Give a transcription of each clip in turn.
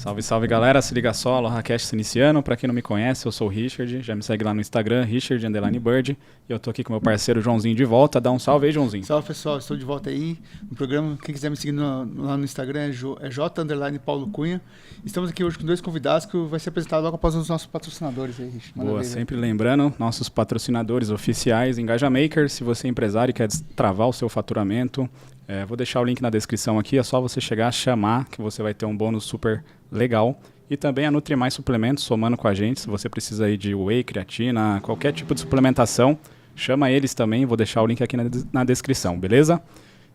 Salve, salve galera, se liga só, AlohaCast se iniciando. Pra quem não me conhece, eu sou o Richard, já me segue lá no Instagram, Richard_Bird. E eu tô aqui com meu parceiro Joãozinho de volta. Dá um salve aí, Joãozinho. Salve pessoal, estou de volta aí no programa. Quem quiser me seguir lá no Instagram é J_Paulo Cunha. Estamos aqui hoje com dois convidados que vai ser apresentado logo após os nossos patrocinadores aí, Richard. Boa, ver, sempre lembrando, nossos patrocinadores oficiais, EngajaMaker. Se você é empresário e quer destravar o seu faturamento, vou deixar o link na descrição aqui, é só você chegar, chamar, que você vai ter um bônus super legal. E também a NutriMais Suplementos, somando com a gente, se você precisa aí de whey, creatina, qualquer tipo de suplementação, chama eles também, vou deixar o link aqui na descrição, beleza?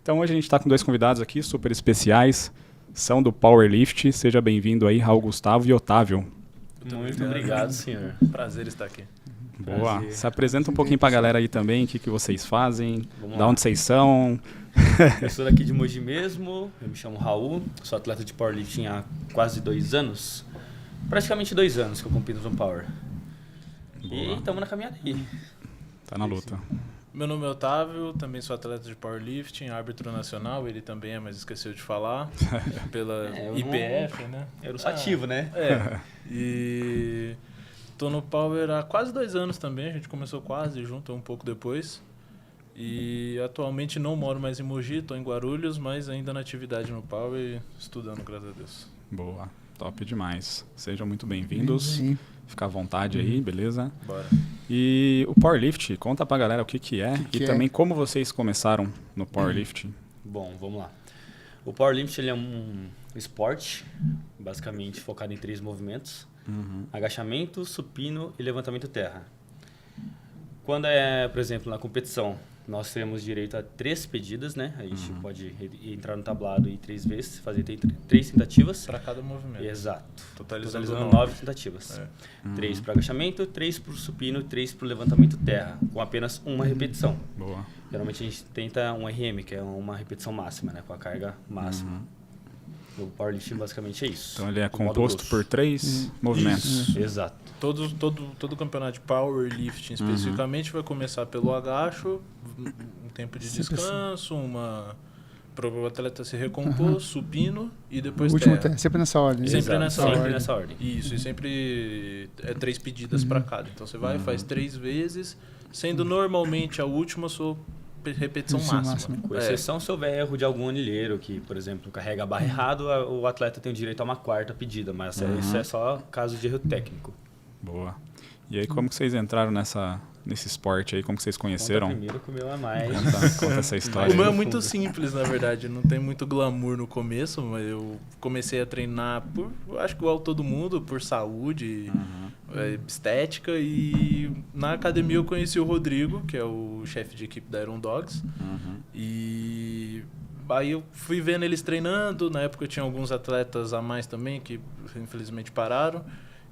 Então hoje a gente está com dois convidados aqui, super especiais, são do Powerlift, seja bem-vindo aí, Raul Gustavo e Otávio. Muito obrigado, senhor. Prazer estar aqui. Boa. Se apresenta um pouquinho pra galera aí também, o que vocês fazem, da onde vocês são. Eu sou daqui de Mogi mesmo, eu me chamo Raul, sou atleta de powerlifting há quase 2 anos. Praticamente 2 anos que eu compito no Power. Boa. E estamos na caminhada aí. Tá na luta. Meu nome é Otávio, também sou atleta de powerlifting, árbitro nacional, ele também é, mas esqueceu de falar, pela IPF, né? Eu não sou ativo, né? E tô no Power há quase 2 anos também, a gente começou quase junto, um pouco depois. E atualmente não moro mais em Mogi, tô em Guarulhos, mas ainda na atividade no Power e estudando, graças a Deus. Boa, top demais. Sejam muito bem-vindos. Fica à vontade aí, beleza? Bora. E o Powerlift, conta pra galera o que é e também como vocês começaram no Powerlifting. Bom, vamos lá. O Powerlifting ele é um esporte, basicamente focado em 3 movimentos. Agachamento, supino e levantamento terra. Quando por exemplo, na competição, nós temos direito a 3 pedidas, né? A gente pode entrar no tablado e 3 vezes, fazer 3 tentativas. Para cada movimento. Exato. Totalizando 9 tentativas. 3 para agachamento, 3 para o supino, 3 para o levantamento terra, com apenas uma repetição. Boa. Geralmente a gente tenta um RM, que é uma repetição máxima, né? Com a carga máxima. O powerlifting basicamente é isso. Então ele é composto por 3 movimentos. Exato. Todo campeonato de powerlifting especificamente vai começar pelo agacho, um tempo de descanso, para o atleta se recompor, supino e depois terra. Sempre nessa ordem. Sempre nessa ordem. Isso, e sempre 3 pedidas para cada. Então você vai e faz 3 vezes, sendo normalmente a última sua repetição máxima. Com exceção se houver erro de algum anilheiro que, por exemplo, carrega a barra errado, o atleta tem o direito a uma 4ª pedida, mas isso é só caso de erro técnico. Boa. E aí como que vocês entraram nesse esporte aí? Como que vocês conheceram? Conta primeiro que o meu é mais. Conta essa história. O meu é muito simples, na verdade. Não tem muito glamour no começo, mas eu comecei a treinar acho que igual todo mundo, por saúde, estética. E na academia eu conheci o Rodrigo, que é o chefe de equipe da Iron Dogs. E aí eu fui vendo eles treinando. Na época eu tinha alguns atletas a mais também, que infelizmente pararam.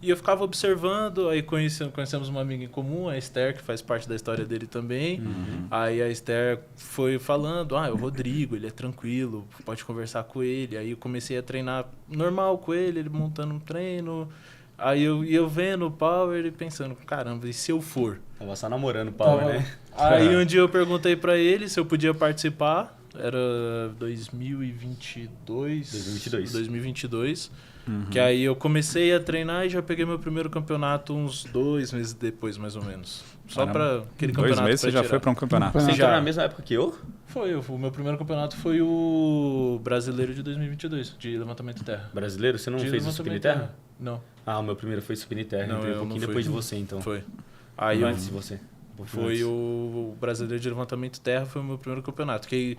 E eu ficava observando, aí conhecemos uma amiga em comum, a Esther, que faz parte da história dele também. Aí a Esther foi falando, o Rodrigo, ele é tranquilo, pode conversar com ele. Aí eu comecei a treinar normal com ele montando um treino. Aí eu ia vendo o Power e pensando, caramba, e se eu for? Tava só namorando o Power, né? Aí um dia eu perguntei pra ele se eu podia participar, era 2022. Que aí eu comecei a treinar e já peguei meu primeiro campeonato uns 2 meses depois, mais ou menos. Só para aquele campeonato. 2 meses você já foi para um campeonato? Você já na mesma época que eu? Foi, o meu primeiro campeonato foi o brasileiro de 2022, de levantamento terra. Brasileiro? Você não fez o supino terra? Não. O meu primeiro foi supino terra, entrei um pouquinho depois de você, então. Foi. Aí antes de você. Foi o brasileiro de levantamento terra, foi o meu primeiro campeonato, que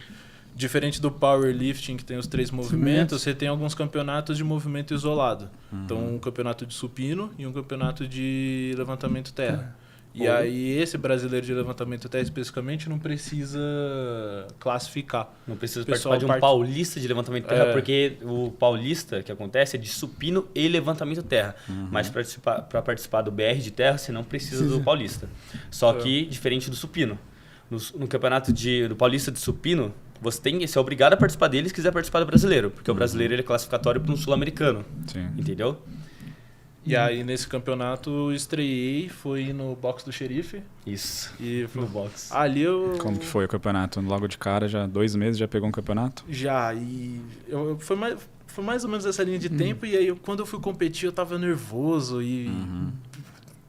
diferente do powerlifting, que tem os 3 movimentos, você tem alguns campeonatos de movimento isolado. Então, um campeonato de supino e um campeonato de levantamento terra. E aí, esse brasileiro de levantamento terra, especificamente, não precisa classificar. Não precisa participar de um paulista de levantamento terra, porque o paulista, que acontece, é de supino e levantamento terra. Mas para participar do BR de terra, você não precisa do paulista. Só que, diferente do supino. No campeonato do paulista de supino, você é obrigado a participar dele se quiser participar do brasileiro, porque o brasileiro ele é classificatório para um sul-americano. Entendeu? E aí nesse campeonato eu estreiei, foi no box do xerife. Isso. E no box. Ali eu... Como que foi o campeonato? Logo de cara, já 2 meses já pegou um campeonato? Já, e foi mais ou menos essa linha de tempo. E aí, quando eu fui competir, eu tava nervoso e...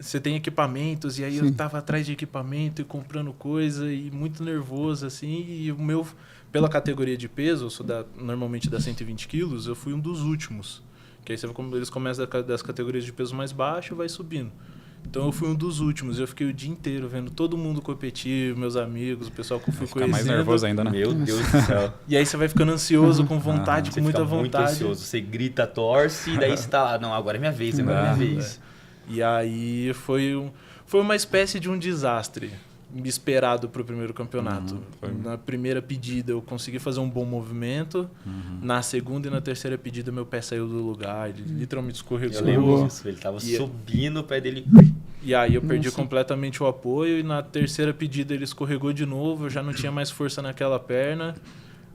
Você tem equipamentos, e aí eu tava atrás de equipamento e comprando coisa e muito nervoso, assim. E o meu, pela categoria de peso, eu sou normalmente da 120 quilos, eu fui um dos últimos. Que aí eles começam das categorias de peso mais baixo e vai subindo. Então eu fui um dos últimos, eu fiquei o dia inteiro vendo todo mundo competir, meus amigos, o pessoal que eu fui conhecendo. Mais nervoso ainda, né? Meu Deus do céu. E aí você vai ficando ansioso, com vontade, com muita vontade. Muito ansioso. Você grita, torce, e daí você tá lá, não, agora é minha vez, agora é minha vez. E aí foi uma espécie de um desastre esperado para o primeiro campeonato. Na primeira pedida eu consegui fazer um bom movimento, na segunda e na terceira pedida meu pé saiu do lugar, ele literalmente escorregou. Eu lembro disso, ele tava subindo, o pé dele... E aí eu perdi completamente o apoio, e na terceira pedida ele escorregou de novo, eu já não tinha mais força naquela perna.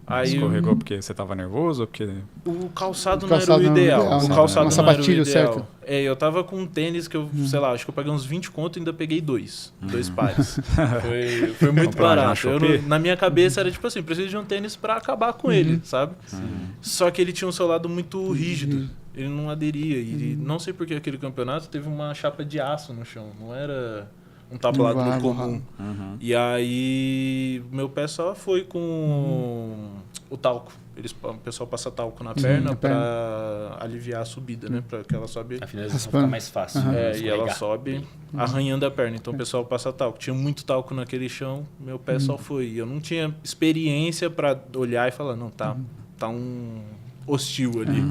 Aí escorregou porque você tava nervoso ou porque... O calçado não era o ideal. O calçado não era o ideal. Certo. Eu tava com um tênis que eu, sei lá, acho que eu paguei uns 20 conto e ainda peguei dois pares. Foi muito barato. Na minha cabeça era tipo assim, preciso de um tênis pra acabar com ele, sabe? Só que ele tinha um solado muito rígido. Ele não aderia. E não sei por que aquele campeonato teve uma chapa de aço no chão. Não era... um tabulador comum. E aí meu pé só foi com o talco. O pessoal passa talco na perna para aliviar a subida, né? Para que ela sobe. A finalização fica mais fácil. E ela sobe arranhando a perna. Então o pessoal passa talco. Tinha muito talco naquele chão, meu pé só foi. E eu não tinha experiência para olhar e falar, não, tá um hostil ali.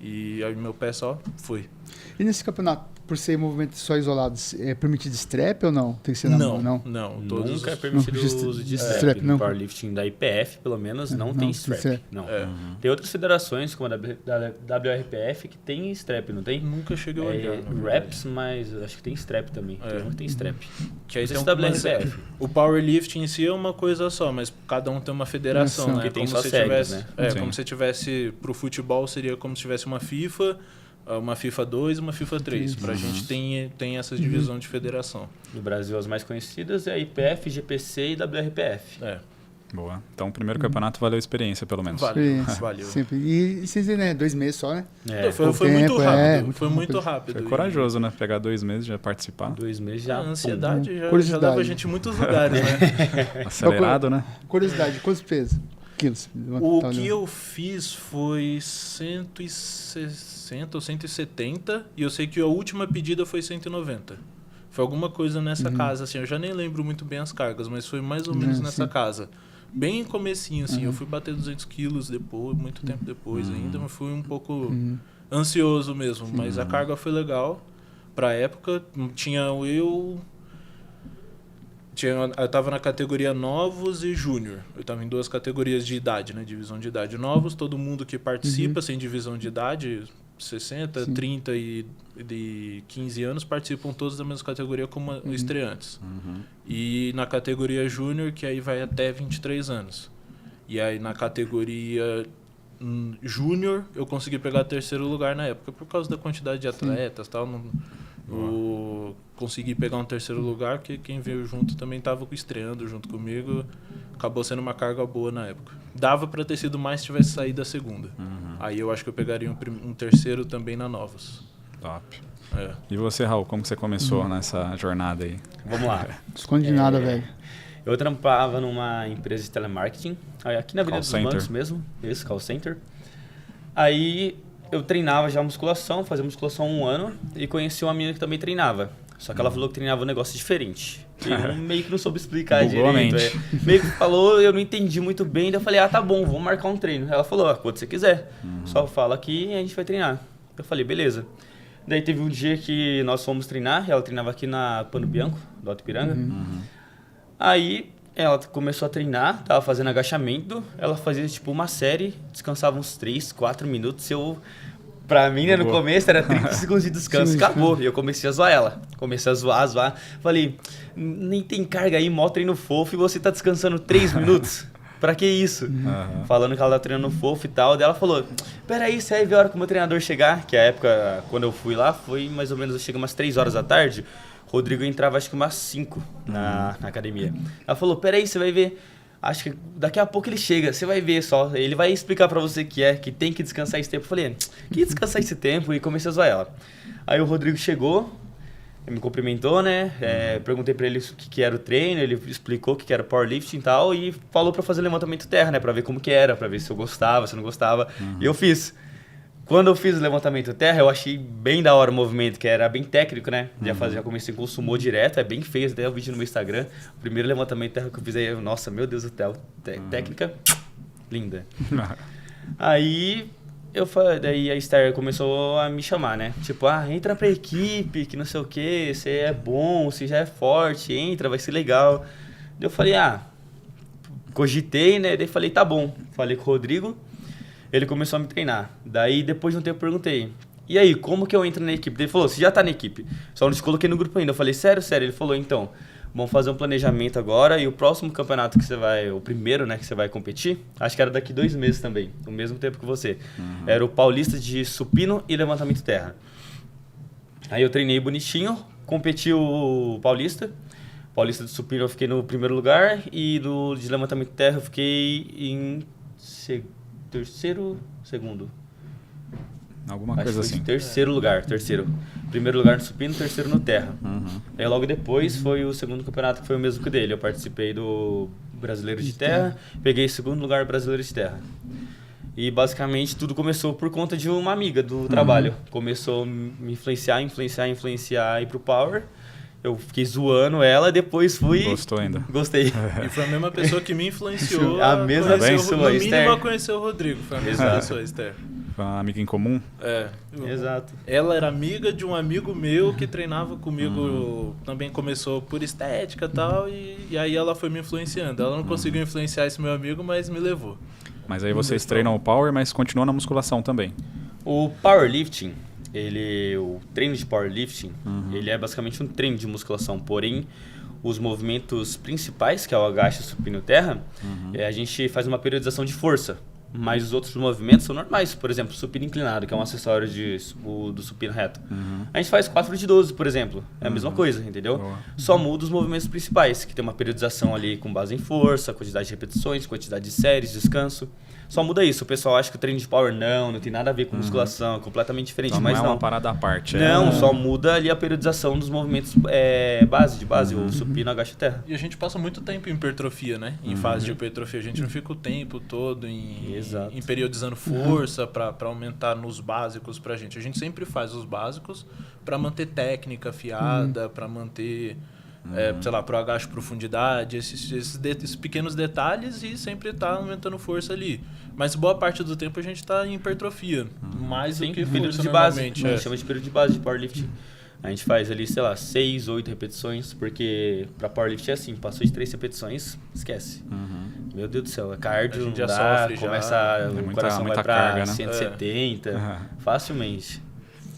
E aí meu pé só foi. E nesse campeonato, por ser movimentos só isolados, é permitido strap ou não? Tem que ser na mão, não? Nunca é permitido o uso de strap. No powerlifting da IPF, pelo menos, não tem strap. Não. Tem outras federações, como a da WRPF, que tem strap, não tem? Nunca cheguei a olhar. Reps, mas acho que tem strap também. Tem um que tem strap. Que aí tem WRPF. O powerlifting em si é uma coisa só, mas cada um tem uma federação, né? Que tem só regras, né? Como se tivesse, pro futebol seria como se tivesse uma FIFA 2 e uma FIFA 3. Pra gente tem essa divisão de federação. No Brasil, as mais conhecidas é a IPF, GPC e WRPF. Boa. Então, o primeiro campeonato valeu a experiência, pelo menos. Valeu. Sempre. E vocês, né? 2 meses só, né? Foi muito rápido. Foi muito rápido. Foi corajoso, né? Pegar 2 meses, já participar. 2 meses já. A ansiedade já leva a gente em muitos lugares, né? Acelerado, né? Curiosidade, quantos pesos? Quilos? O que eu fiz foi 160 ou 170, e eu sei que a última pedida foi 190. Foi alguma coisa nessa casa, assim, eu já nem lembro muito bem as cargas, mas foi mais ou menos nessa casa. Bem comecinho, assim, eu fui bater 200 quilos depois, muito tempo depois ainda, mas fui um pouco ansioso mesmo, mas a carga foi legal. Pra época, eu tava na categoria novos e júnior. Eu tava em 2 categorias de idade, né? Divisão de idade. Novos, todo mundo que participa sem divisão de idade, 60, 30 e de 15 anos, participam todos da mesma categoria como estreantes. E na categoria júnior, que aí vai até 23 anos. E aí na categoria júnior, eu consegui pegar 3º lugar na época, por causa da quantidade de atletas e tal. Consegui pegar um 3º lugar, porque quem veio junto também estava estreando junto comigo. Acabou sendo uma carga boa na época. Dava para ter sido mais se tivesse saído da segunda. Aí eu acho que eu pegaria um 3º também na Novos. Top. E você, Raul, como você começou nessa jornada aí? Vamos lá. Esconde nada, velho. Eu trampava numa empresa de telemarketing, aqui na Avenida dos Bancos mesmo. Esse call center. Aí eu treinava já musculação, fazia musculação há 1 ano e conheci uma menina que também treinava. Só que ela falou que treinava um negócio diferente. E eu meio que não soube explicar direito. Meio que falou, eu não entendi muito bem. Daí eu falei, tá bom, vamos marcar um treino. Ela falou, quando você quiser. Só fala aqui e a gente vai treinar. Eu falei, beleza. Daí teve um dia que nós fomos treinar. Ela treinava aqui na Pano Bianco, do Alto Ipiranga. Aí ela começou a treinar, tava fazendo agachamento. Ela fazia tipo uma série, descansava uns 3, 4 minutos. Pra mim, né, no começo era 30 segundos de descanso, acabou. E eu comecei a zoar ela. Comecei a zoar. Falei, nem tem carga aí, mó treino fofo e você tá descansando 3 minutos? Pra que isso? Falando que ela tá treinando fofo e tal. Daí ela falou, peraí, você vai ver a hora que o meu treinador chegar. Que a época, quando eu fui lá, foi mais ou menos, eu cheguei umas 3 horas da tarde. Rodrigo entrava acho que umas 5 na academia. Ela falou, peraí, você vai ver. acho que daqui a pouco ele chega, você vai ver só. Ele vai explicar pra você que tem que descansar esse tempo. Eu falei, que descansar esse tempo? E comecei a zoar ela. Aí o Rodrigo chegou, me cumprimentou, né? Perguntei pra ele o que era o treino, ele explicou o que era powerlifting e tal, e falou pra fazer levantamento terra, né? Pra ver como que era, pra ver se eu gostava, se eu não gostava. E eu fiz. Quando eu fiz o levantamento terra, eu achei bem da hora o movimento, que era bem técnico, né? Já comecei com o sumô direto, é bem feio, até o vídeo no meu Instagram. O primeiro levantamento terra que eu fiz aí, nossa, meu Deus do céu, técnica linda. Aí daí a Esther começou a me chamar, né? Tipo, entra pra equipe, que não sei o que, você é bom, você já é forte, entra, vai ser legal. Daí eu falei, cogitei, né? Daí falei, tá bom. Falei com o Rodrigo. Ele começou a me treinar. Daí, depois de um tempo, eu perguntei, e aí, como que eu entro na equipe? Ele falou, você já tá na equipe, só não te coloquei no grupo ainda. Eu falei, sério? Ele falou, então, vamos fazer um planejamento agora e o próximo campeonato que você vai, o primeiro, né, que você vai competir, acho que era daqui 2 meses também, no mesmo tempo que você. Era o Paulista de supino e levantamento terra. Aí eu treinei bonitinho, competi o Paulista de supino eu fiquei no primeiro lugar e de levantamento terra eu fiquei em segundo. Alguma coisa assim. Terceiro. Primeiro lugar no supino, terceiro no terra. Aí logo depois foi o segundo campeonato que foi o mesmo que o dele. Eu participei do Brasileiro de Terra, peguei segundo lugar Brasileiro de Terra. E basicamente tudo começou por conta de uma amiga do trabalho. Começou a me influenciar ir pro Power. Eu fiquei zoando ela, depois fui... Gostou ainda? Gostei. E foi a mesma pessoa que me influenciou. A mesma pessoa, no Esther. mínimo a conhecer o Rodrigo. Foi a mesma pessoa, Esther. Foi uma amiga em comum? Exato. Ela era amiga de um amigo meu que treinava comigo, também começou por estética e tal, e aí ela foi me influenciando. Ela não conseguiu influenciar esse meu amigo, mas me levou. Mas aí vocês treinam o Power, mas continuam na musculação também? O Powerlifting... o treino de powerlifting, ele é basicamente um treino de musculação, porém os movimentos principais, que é o agacho, supino e terra, a gente faz uma periodização de força, mas os outros movimentos são normais, por exemplo, supino inclinado, que é um acessório do supino reto. A gente faz 4 de 12, por exemplo, é a mesma coisa, entendeu? Boa. Só muda os movimentos principais, que tem uma periodização ali com base em força, quantidade de repetições, quantidade de séries, descanso. Só muda isso. O pessoal acha que o treino de power não tem nada a ver com musculação, é completamente diferente. Então, mas não é uma parada à parte. Não, só muda ali a periodização dos movimentos de base, o supino, agacho e terra. E a gente passa muito tempo em hipertrofia, né? Em fase de hipertrofia. A gente não fica o tempo todo em periodizando força para aumentar nos básicos pra gente. A gente sempre faz os básicos para manter técnica afiada, para manter... sei lá, pro agacho, profundidade, esses pequenos detalhes e sempre tá aumentando força ali. Mas boa parte do tempo a gente tá em hipertrofia, mais do que período força de base. normalmente. A gente chama de período de base de powerlifting. A gente faz ali, sei lá, 6, 8 repetições, porque pra powerlifting é assim, passou de 3 repetições, esquece. Meu Deus do céu, é cardio, A gente não já dá, sofre, começa, o coração vai pra carga, né? 170, facilmente.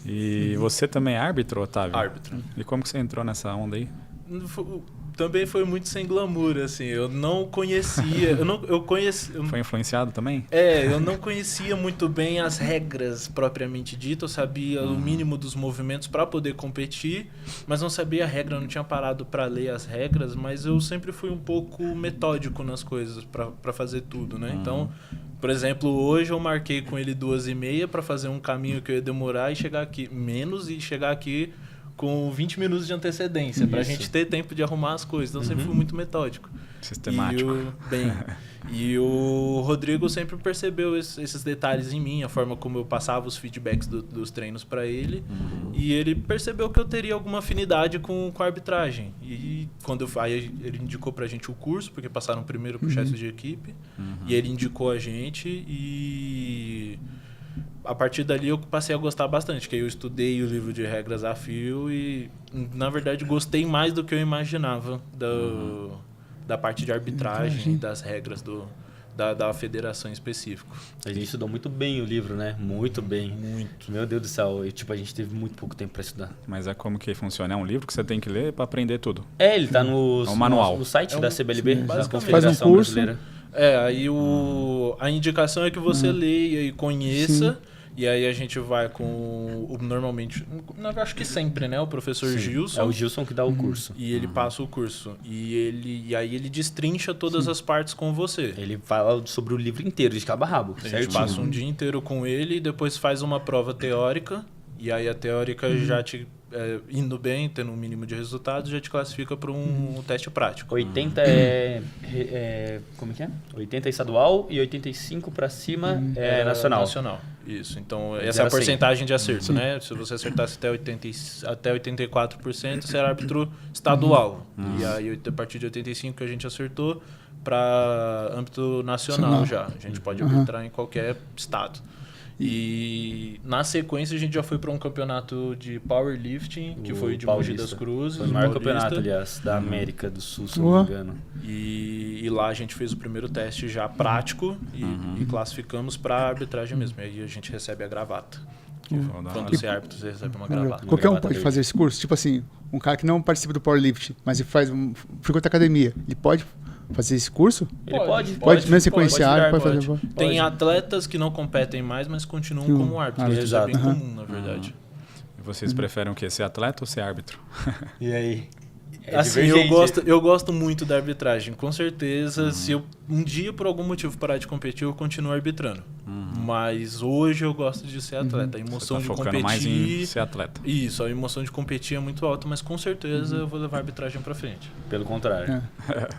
E você também é árbitro, Otávio? Árbitro. E como que você entrou nessa onda aí? Também foi muito sem glamour, assim. Eu não conhecia. Foi influenciado também? Eu não conhecia muito bem as regras propriamente dito. Eu sabia o mínimo dos movimentos para poder competir, mas não sabia a regra, não tinha parado para ler as regras, mas eu sempre fui um pouco metódico nas coisas para fazer tudo, né? Então, por exemplo, hoje eu marquei com ele 2h30 para fazer um caminho que eu ia demorar e chegar aqui chegar aqui com 20 minutos de antecedência, pra gente ter tempo de arrumar as coisas. Então, sempre fui muito metódico. Sistemático. E o Rodrigo sempre percebeu esses detalhes em mim, a forma como eu passava os feedbacks dos treinos para ele. E ele percebeu que eu teria alguma afinidade com a arbitragem. E aí ele indicou pra gente o curso, porque passaram primeiro pro chefe de equipe. E ele indicou a gente e... A partir dali eu passei a gostar bastante, que eu estudei o livro de regras a fio e, na verdade, gostei mais do que eu imaginava da parte de arbitragem e das regras da federação em específico. A gente estudou muito bem o livro, né? Muito bem. Muito. Meu Deus do céu. E, a gente teve muito pouco tempo para estudar. Mas é como que funciona? É um livro que você tem que ler para aprender tudo? Ele tá no manual. No site da CBLB, da Confederação curso. Brasileira. Aí a indicação é que você leia e conheça. E aí a gente vai com normalmente, acho que sempre, né? O professor Sim, Gilson. é o Gilson que dá o curso. E ele passa o curso. E aí ele destrincha todas as partes com você. Ele fala sobre o livro inteiro, de cabo a rabo. A gente certinho. passa um dia inteiro com ele e depois faz uma prova teórica. E aí a teórica já te indo bem, tendo um mínimo de resultados, já te classifica para um teste prático. 80 como que é? 80 é estadual e 85 para cima é nacional. Nacional, isso. Então, essa é a Zero a 100. porcentagem de acerto, né? Se você acertasse até 84%, você era árbitro estadual. E aí, a partir de 85% que a gente acertou, para âmbito nacional já. A gente pode arbitrar em qualquer estado. E na sequência a gente já foi para um campeonato de powerlifting, que foi de Mogi das Cruzes. Foi o maior Paulista. campeonato, aliás, da América do Sul, se não me engano. E lá a gente fez o primeiro teste já prático e classificamos para arbitragem mesmo. E aí a gente recebe a gravata. Quando você é árbitro, você recebe uma gravata. Qualquer um pode fazer esse curso? Tipo assim, um cara que não participa do powerlifting, mas ele frequenta academia, ele pode fazer esse curso? Ele pode Mesmo sequenciar, pode fazer. Tem atletas que não competem mais, mas continuam como árbitros. Isso é bem comum, na verdade. E vocês preferem o quê? Ser atleta ou ser árbitro? E aí? Assim, eu gosto muito da arbitragem. Com certeza, se eu um dia por algum motivo parar de competir, eu continuo arbitrando. Mas hoje eu gosto de ser atleta. A emoção Você tá de focando competir. mais em ser atleta. Isso, a emoção de competir é muito alta, mas com certeza eu vou levar a arbitragem pra frente. Pelo contrário.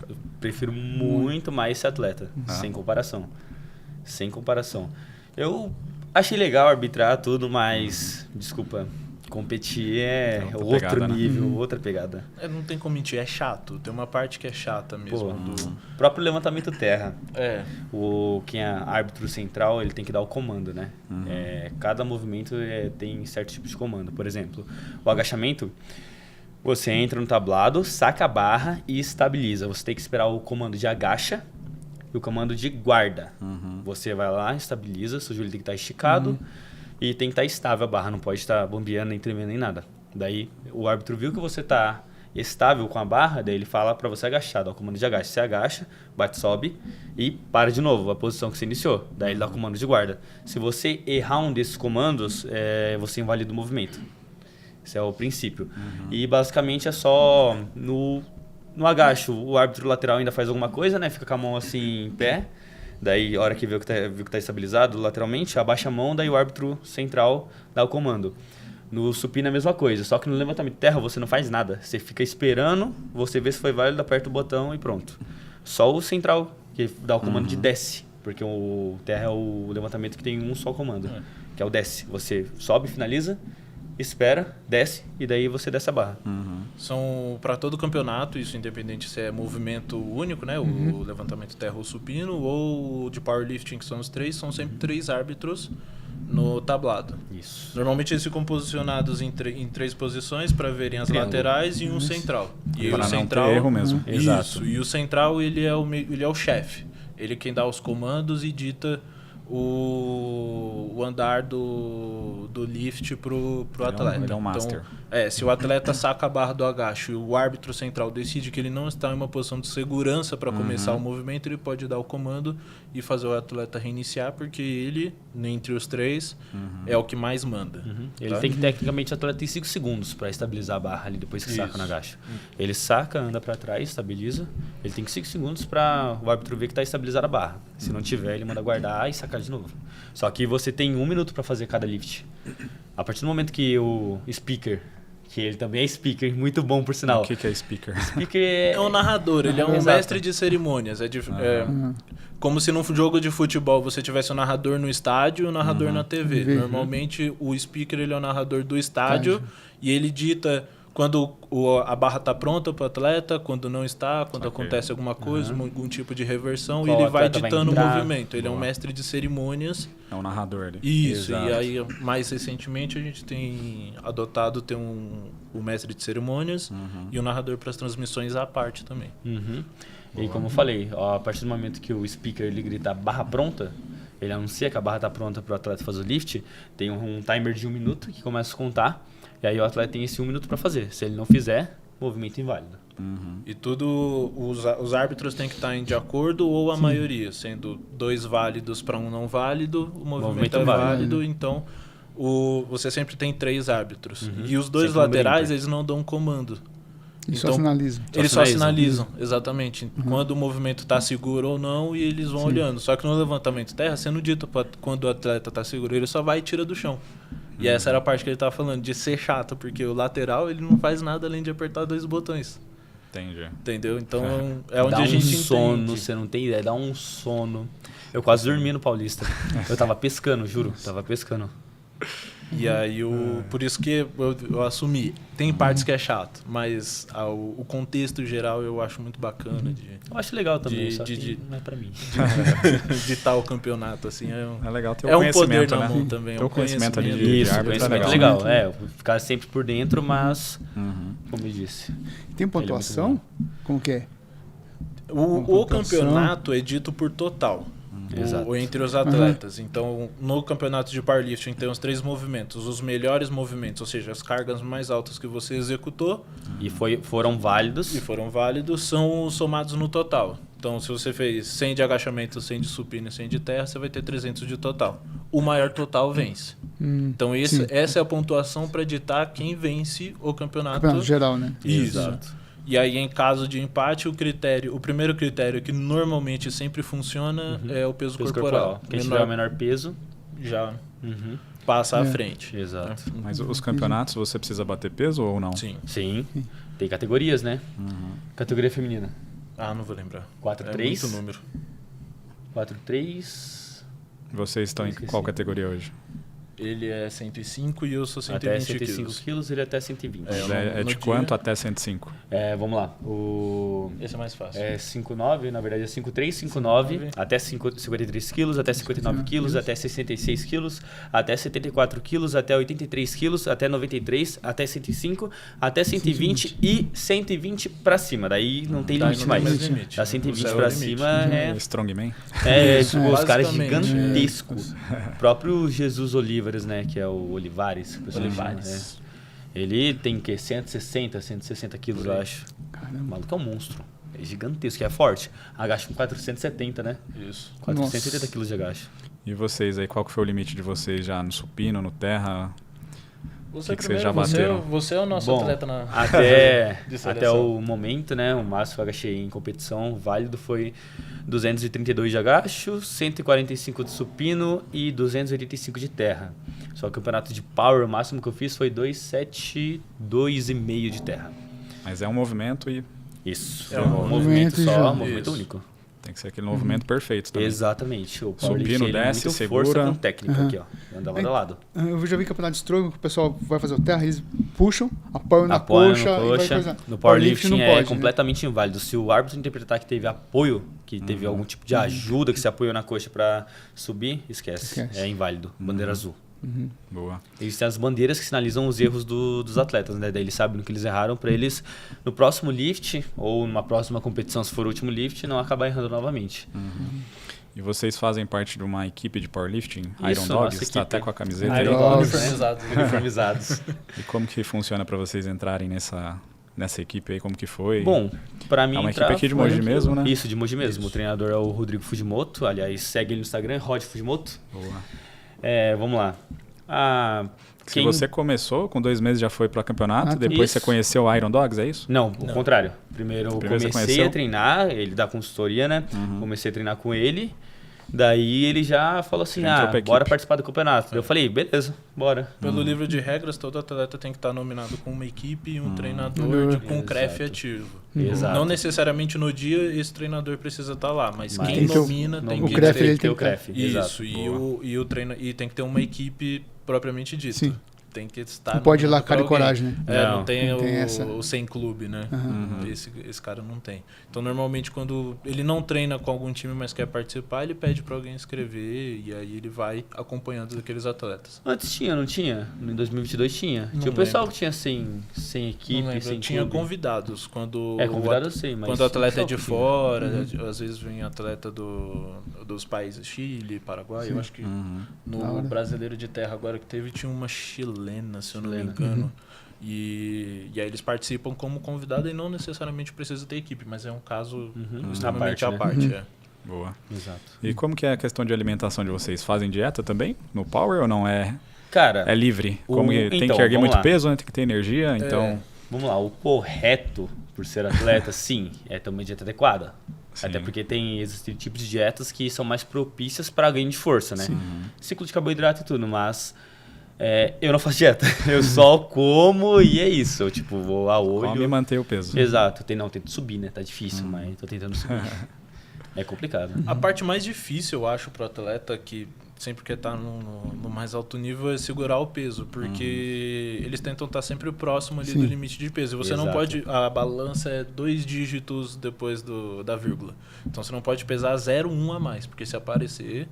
Eu prefiro muito mais ser atleta. Sem comparação. Sem comparação. Eu achei legal arbitrar tudo, mas, desculpa, competir é outra outro pegada, né? nível, outra pegada. Não tem como mentir, é chato. Tem uma parte que é chata mesmo. Pô, próprio levantamento terra. Quem é árbitro central, ele tem que dar o comando, né? Cada movimento tem certo tipo de comando. Por exemplo, o agachamento, você entra no tablado, saca a barra e estabiliza. Você tem que esperar o comando de agacha e o comando de guarda. Você vai lá, estabiliza, seu joelho tem que estar esticado e tem que estar estável a barra, não pode estar bombeando, nem tremendo, nem nada. Daí o árbitro viu que você está estável com a barra, daí ele fala para você agachar, dá o comando de agacha. Você agacha, bate, sobe e para de novo, a posição que você iniciou. Daí ele dá o comando de guarda. Se você errar um desses comandos, você invalida o movimento. Esse é o princípio. E basicamente é só no agacho, o árbitro lateral ainda faz alguma coisa, né? Fica com a mão assim em pé. Daí, a hora que viu que tá estabilizado lateralmente, abaixa a mão, daí o árbitro central dá o comando. No supino é a mesma coisa, só que no levantamento de terra você não faz nada. Você fica esperando, você vê se foi válido, aperta o botão e pronto. Só o central que dá o comando de desce, porque o terra é o levantamento que tem um só comando, que é o desce. Você sobe, finaliza, espera, desce e daí você desce a barra. São para todo campeonato, isso independente se é movimento único, né, o levantamento terra ou supino, ou de powerlifting, que são os três, são sempre 3 árbitros no tablado. Isso. Normalmente eles ficam posicionados em 3 posições para verem as laterais e um central. E Para o não central, ter erro mesmo. Isso. Exato. E o central ele é o chefe. Ele é quem dá os comandos e dita o andar do lift pro atleta. Ele é um master. Então, se o atleta saca a barra do agacho e o árbitro central decide que ele não está em uma posição de segurança para começar o movimento, ele pode dar o comando e fazer o atleta reiniciar, porque ele, entre os 3, é o que mais manda. Ele tem que, tecnicamente, o atleta tem 5 segundos para estabilizar a barra ali depois que saca no agacho. Ele saca, anda para trás, estabiliza. Ele tem 5 segundos para o árbitro ver que está estabilizada a barra. Se não tiver, ele manda guardar e sacar de novo. Só que você tem 1 minuto para fazer cada lift. A partir do momento que o speaker, que ele também é speaker, muito bom por sinal. O que é speaker? É um narrador, ele é um Exato. mestre de cerimônias. Como se num jogo de futebol você tivesse o narrador no estádio e o narrador na TV. Normalmente o speaker ele é o narrador do estádio e ele dita quando a barra está pronta para o atleta, quando não está, quando acontece alguma coisa, algum tipo de reversão, e ele vai ditando o movimento. Ele é um mestre de cerimônias. É um narrador ali. Isso, Exato. e aí mais recentemente a gente tem adotado ter o mestre de cerimônias e o narrador para as transmissões à parte também. E como eu falei, a partir do momento que o speaker ele grita barra pronta, ele anuncia que a barra está pronta para o atleta fazer o lift, tem um timer de 1 minuto que começa a contar, e aí o atleta tem esse 1 minuto para fazer. Se ele não fizer, movimento inválido. E tudo, os árbitros têm que estar de acordo ou a maioria, sendo 2 válidos para um não válido, o movimento é válido, então você sempre tem 3 árbitros. E os 2 Sempre laterais, eles não dão comando. Eles Então, só sinalizam. Eles só sinalizam, exatamente. Quando o movimento está seguro ou não, e eles vão olhando. Só que no levantamento terra, sendo dito quando o atleta está seguro, ele só vai e tira do chão. E essa era a parte que ele estava falando, de ser chato, porque o lateral ele não faz nada além de apertar 2 botões. Entendi. Entendeu? Então é onde dá a gente sono, entende. você não tem ideia, dá um sono. Eu quase dormi no Paulista. Eu tava pescando, juro, tava pescando. E aí, por isso que eu assumi. Tem partes que é chato, mas o contexto geral eu acho muito bacana Eu acho legal também, só que não é pra mim. de tal campeonato, assim. É legal ter o É um poder conhecimento, na né? mão também. Ter o conhecimento ali de Isso, árbitro é conhecimento legal. legal. Ficar sempre por dentro, mas, como eu disse... Tem pontuação? Como que é? O campeonato é dito por total. Exato. Entre os atletas. Então, no campeonato de powerlifting tem os 3 movimentos. Os melhores movimentos, ou seja, as cargas mais altas que você executou E foram válidos. são somados no total. Então, se você fez 100 de agachamento, 100 de supino e 100 de terra, você vai ter 300 de total. O maior total vence. Então, essa é a pontuação para ditar quem vence o campeonato. Campeonato geral, né? Isso. Exato. E aí, em caso de empate, o primeiro critério que normalmente sempre funciona é o peso corporal. Quem tiver o menor peso, já passa à frente. exato. Mas os campeonatos, você precisa bater peso ou não? Sim. Sim, tem categorias, né? Categoria feminina. Não vou lembrar. 4-3. É muito número. 4-3. Vocês estão em qual categoria hoje? Ele é 105 e eu sou 120 Até 105 quilos. quilos, ele até 120. É de quanto até 105? Vamos lá. Esse é mais fácil. É 5,9, na verdade é 5,3, 5,9, até 53 quilos, até 59 quilos, até 66 quilos, até 74 quilos, até 83 quilos, até 93, até 105, até 120 e 120 pra cima. Daí não tem limite mais. limite. Da 120 É o pra limite. cima Strongman? os caras basicamente. gigantescos. O próprio Jesus Olivares, né, que é o Olivares, que o pessoal fala, né? Ele tem o quê? 160 quilos, eu acho. Caramba. O maluco é um monstro. É gigantesco, é forte. Agacha com 470, né? Isso. 470 quilos de agacho. E vocês aí, qual que foi o limite de vocês já no supino, no terra? Você que vocês já bateram? Você é o nosso Bom, atleta de até seleção. o momento, né? O máximo que eu agachei em competição válido foi 232 de agacho, 145 de supino e 285 de terra. Só que o campeonato de power, o máximo que eu fiz foi 2,5 de terra. Mas é um movimento e Isso. É um movimento movimento só, já. movimento Isso. único. tem que ser aquele movimento perfeito também. Exatamente. O powerlifting, Supino, ele é desce, muito segura. força com técnica aqui, ó. Anda lado a lado. Eu já vi campeonato de stroke que o pessoal vai fazer o terra, eles puxam, apoiam na Apoio coxa, no e vai coxa. coisa. No powerlifting não é pode, né? completamente inválido. Se o árbitro interpretar que teve apoio, que teve algum tipo de ajuda, que se apoiou na coxa para subir, esquece. É inválido. Bandeira azul. Boa. Existem as bandeiras que sinalizam os erros dos atletas, né? Daí eles sabem no que eles erraram para eles, no próximo lift ou numa próxima competição, se for o último lift, não acabar errando novamente. E vocês fazem parte de uma equipe de powerlifting? Isso, Iron Dogs? nossa Está equipe. até com a camiseta aí. Iron Dogs. Dogs, uniformizados. E como que funciona para vocês entrarem nessa equipe aí? Como que foi? Bom, para mim É uma entrar equipe aqui de foi Mogi mesmo, né? Isso, de Mogi mesmo. O treinador é o Rodrigo Fujimoto. Aliás, segue ele no Instagram, Rod Fujimoto. Boa. Vamos lá. Se você começou, com 2 meses já foi para campeonato, depois isso. você conheceu o Iron Dogs, é isso? Não, o contrário. Primeiro eu Primeiro você comecei conheceu? a treinar, ele dá consultoria, né? Comecei a treinar com ele. Daí ele já falou assim, Já entrou pra bora equipe. participar do campeonato. Daí eu falei, beleza, bora. Pelo livro de regras, todo atleta tem que estar nominado com uma equipe e um treinador com Exato. CREF ativo. Exato. Não necessariamente no dia esse treinador precisa estar lá, mas Mas quem tem que ter o- nomina tem o que CREF, ter. ele ter o tem que CREF. Isso, Exato. e tem que ter uma equipe propriamente dita. Sim. Tem que estar Não pode ir lá nominado cara e por alguém. coragem, né? Não, Não tem, não tem essa. o sem clube, né? Esse cara não tem. Então, normalmente, quando ele não treina com algum time, mas quer participar, ele pede pra alguém escrever e aí ele vai acompanhando aqueles atletas. Antes tinha, não tinha? Em 2022 tinha. Não tinha o pessoal lembro. que tinha sem equipe, Não lembro, sem tinha clube. convidados. Quando Convidado eu sei, mas... quando o atleta é de pessoal fora, às vezes vem atleta dos países Chile, Paraguai. Eu acho que Da no hora. brasileiro de terra agora que teve, tinha uma chilena, se eu não me Chilena. engano. E aí eles participam como convidado e não necessariamente precisa ter equipe, mas é um caso extremamente À à parte, parte. Boa. Exato. E como que é a questão de alimentação de vocês? Fazem dieta também no Power ou não? É Cara, livre? Como que tem então, que erguer vamos muito lá. peso, né? Tem que ter energia, então... vamos lá, o correto por ser atleta, sim, é ter uma dieta adequada. Sim. Até porque existem tipos de dietas que são mais propícias para ganho de força, né? Ciclo de carboidrato e tudo, mas eu não faço dieta. Eu só como e é isso. Eu, tipo, vou a olho. Come e manter o peso. Exato. Tento subir, né? Tá difícil, mas tô tentando subir. É complicado. A parte mais difícil, eu acho, pro atleta que sempre quer estar no mais alto nível é segurar o peso, porque eles tentam estar sempre próximo ali do limite de peso. E você não Exato. pode... A balança é 2 dígitos depois da vírgula. Então você não pode pesar 0,1 a mais, porque se aparecer,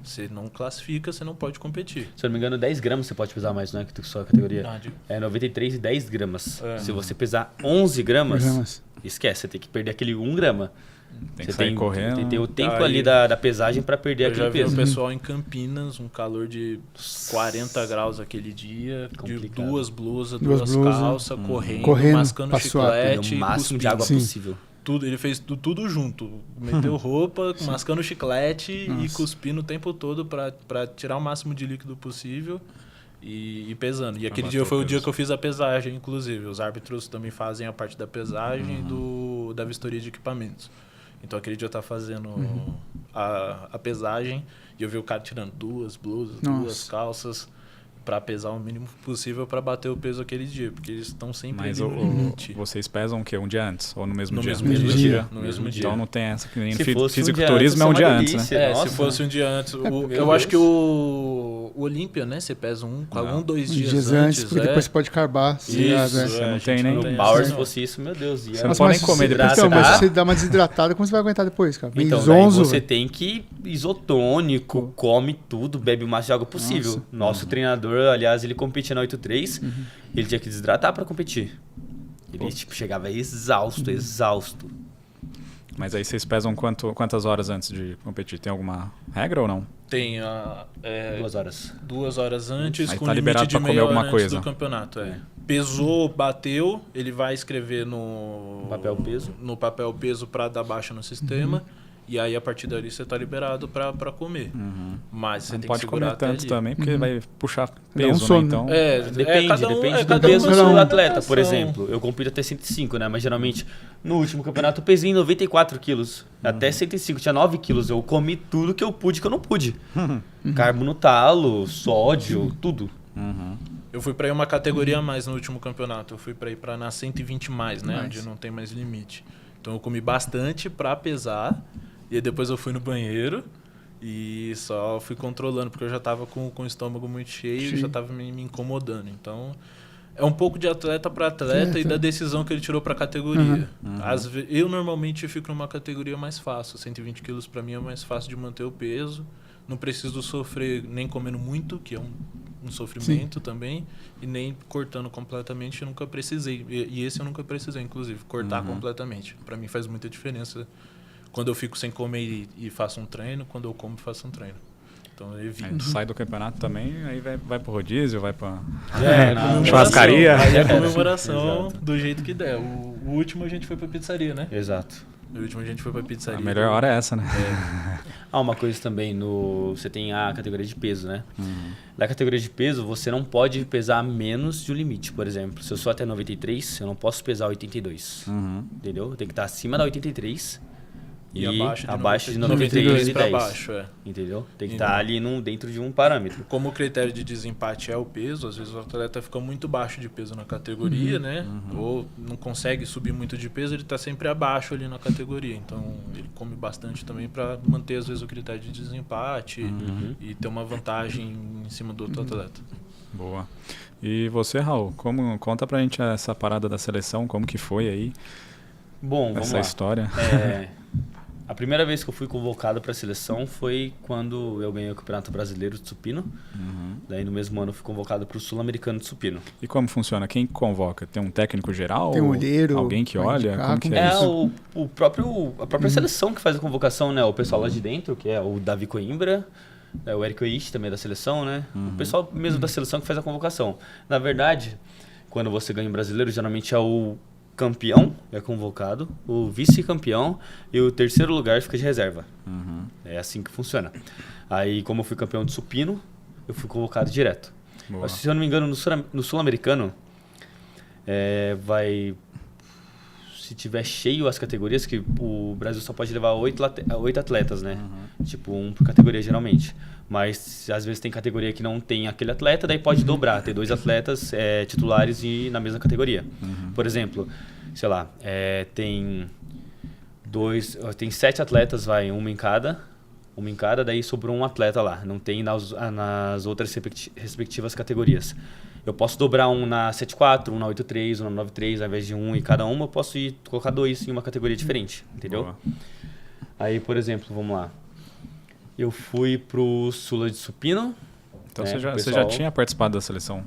você não classifica, você não pode competir. Se eu não me engano, 10 gramas você pode pesar mais, não é? Que sua categoria. Não, É 93 e 10 gramas. É. Se você pesar 11 gramas, Gramas. esquece. Você tem que perder aquele 1 grama. Tem que Você sair correndo. tem que ter o tempo Aí, ali da pesagem para perder Eu já aquele vi o peso. pessoal em Campinas, um calor de 40 graus aquele dia, de Complicado. 2 blusas, Duas 2 blusas. calças, correndo, mascando pra suar. chiclete, O máximo de cuspindo. água Sim. possível. Tudo, ele fez tudo junto. Meteu roupa, mascando chiclete e Nossa. cuspindo o tempo todo pra tirar o máximo de líquido possível e pesando. E aquele bater dia o foi o dia peso. que eu fiz a pesagem, inclusive. Os árbitros também fazem a parte da pesagem e da vistoria de equipamentos. Então aquele dia eu tava fazendo a pesagem e eu vi o cara tirando 2 blusas, Nossa. 2 calças pra pesar o mínimo possível pra bater o peso aquele dia, porque eles estão sempre Mas ali no limite. vocês pesam o quê? Um dia antes? Ou no mesmo No dia? mesmo dia. dia. No mesmo dia. Então não tem essa que nem no Se fosse um dia fisiculturismo é um antes, dia é uma antes, né? delícia. Nossa. Se fosse um dia antes. Meu Eu acho Deus. que o Olímpia, né? Você pesa Não. 2 Uns dias antes. porque depois você pode carbar. Isso, Você não a tem gente nem- No tem Power, essa- se fosse isso, meu Deus. Você não pode nem comer depois que Então, você mas pesa. se você dá uma desidratada, como você vai aguentar depois, cara? Bem Então, daí zonzo, você velho. tem que ir isotônico, come tudo, bebe o máximo de água possível. Nosso treinador, aliás, ele competia na 8.3, ele tinha que desidratar pra competir. Ele chegava exausto. Mas aí vocês pesam quantas horas antes de competir? Tem alguma regra ou não? Tem 2 horas. 2 horas antes, Aí com tá limite liberado de pra comer meia hora alguma antes coisa. do campeonato. Pesou, bateu, ele vai escrever no Papel peso. no papel peso para dar baixa no sistema. E aí, a partir dali, você tá liberado pra comer. Mas você Não tem pode que segurar comer até tanto ali. também, porque vai puxar Dá um peso, sono, né? Então, Depende cada um do cada peso um do tem sua atleta. Por adaptação. exemplo, eu compito até 105, né? Mas geralmente, no último campeonato, eu pesei 94 quilos. Até 105, tinha 9 quilos. Eu comi tudo que eu pude que eu não pude. Carbo no talo, sódio, tudo. Eu fui pra ir uma categoria a mais no último campeonato. Eu fui pra ir na 120 mais, né? Mais. Onde não tem mais limite. Então eu comi bastante pra pesar. E aí depois eu fui no banheiro e só fui controlando, porque eu já tava com o estômago muito cheio e já tava me incomodando. Então é um pouco de atleta pra atleta e da decisão que ele tirou pra categoria. Eu normalmente fico numa categoria mais fácil. 120 quilos pra mim é mais fácil de manter o peso. Não preciso sofrer nem comendo muito, que é um sofrimento também, e nem cortando completamente, eu nunca precisei. E esse eu nunca precisei, inclusive, cortar completamente. Pra mim faz muita diferença quando eu fico sem comer e faço um treino, quando eu como e faço um treino. Então eu aí evito. sai do campeonato também, aí vai pro rodízio, vai pra... Comemoração. Churrascaria. Aí é comemoração Exato. do jeito que der. O último a gente foi pra pizzaria, né? Exato. O último a gente foi pra pizzaria. A melhor hora é essa, né? Uma coisa também, você tem a categoria de peso, né? Na categoria de peso, você não pode pesar menos de um limite. Por exemplo, se eu sou até 93, eu não posso pesar 82. Entendeu? Eu tenho que estar acima da 83 e abaixo de 93 e pra 10. baixo, Entendeu? Tem que estar ali dentro de um parâmetro. Como o critério de desempate é o peso, às vezes o atleta fica muito baixo de peso na categoria, né? Ou não consegue subir muito de peso, ele está sempre abaixo ali na categoria. Então ele come bastante também para manter às vezes o critério de desempate e ter uma vantagem em cima do outro atleta. Boa. E você, Raul, conta pra gente essa parada da seleção, como que foi aí, Bom, vamos essa lá. história? A primeira vez que eu fui convocado para a seleção foi quando eu ganhei o Campeonato Brasileiro de Supino. Daí no mesmo ano eu fui convocado para o Sul-Americano de Supino. E como funciona? Quem convoca? Tem um técnico geral? Tem um olheiro, Alguém que vai olha? indicar, Como que como é é isso? A própria seleção que faz a convocação, né? O pessoal lá de dentro, que é o Davi Coimbra, o Eric Oishi também é da seleção, né? O pessoal mesmo da seleção que faz a convocação. Na verdade, quando você ganha o brasileiro, geralmente é o campeão é convocado, o vice-campeão e o terceiro lugar fica de reserva. É assim que funciona. Aí, como eu fui campeão de supino, eu fui convocado direto. Mas, se eu não me engano, no Sul-Americano, se tiver cheio as categorias, que o Brasil só pode levar 8 atletas, né? Tipo, um por categoria, geralmente. Mas, às vezes, tem categoria que não tem aquele atleta, daí pode dobrar, ter 2 atletas titulares e na mesma categoria. Por exemplo, sei lá, tem 7 atletas, um em cada, daí sobrou um atleta lá. Não tem nas outras respectivas categorias. Eu posso dobrar um na 7.4, um na 8.3, um na 9.3, ao invés de um em cada uma, eu posso colocar 2 em uma categoria diferente, entendeu? Boa. Aí, por exemplo, vamos lá. Eu fui pro Sula de Supino. Então você já tinha participado da seleção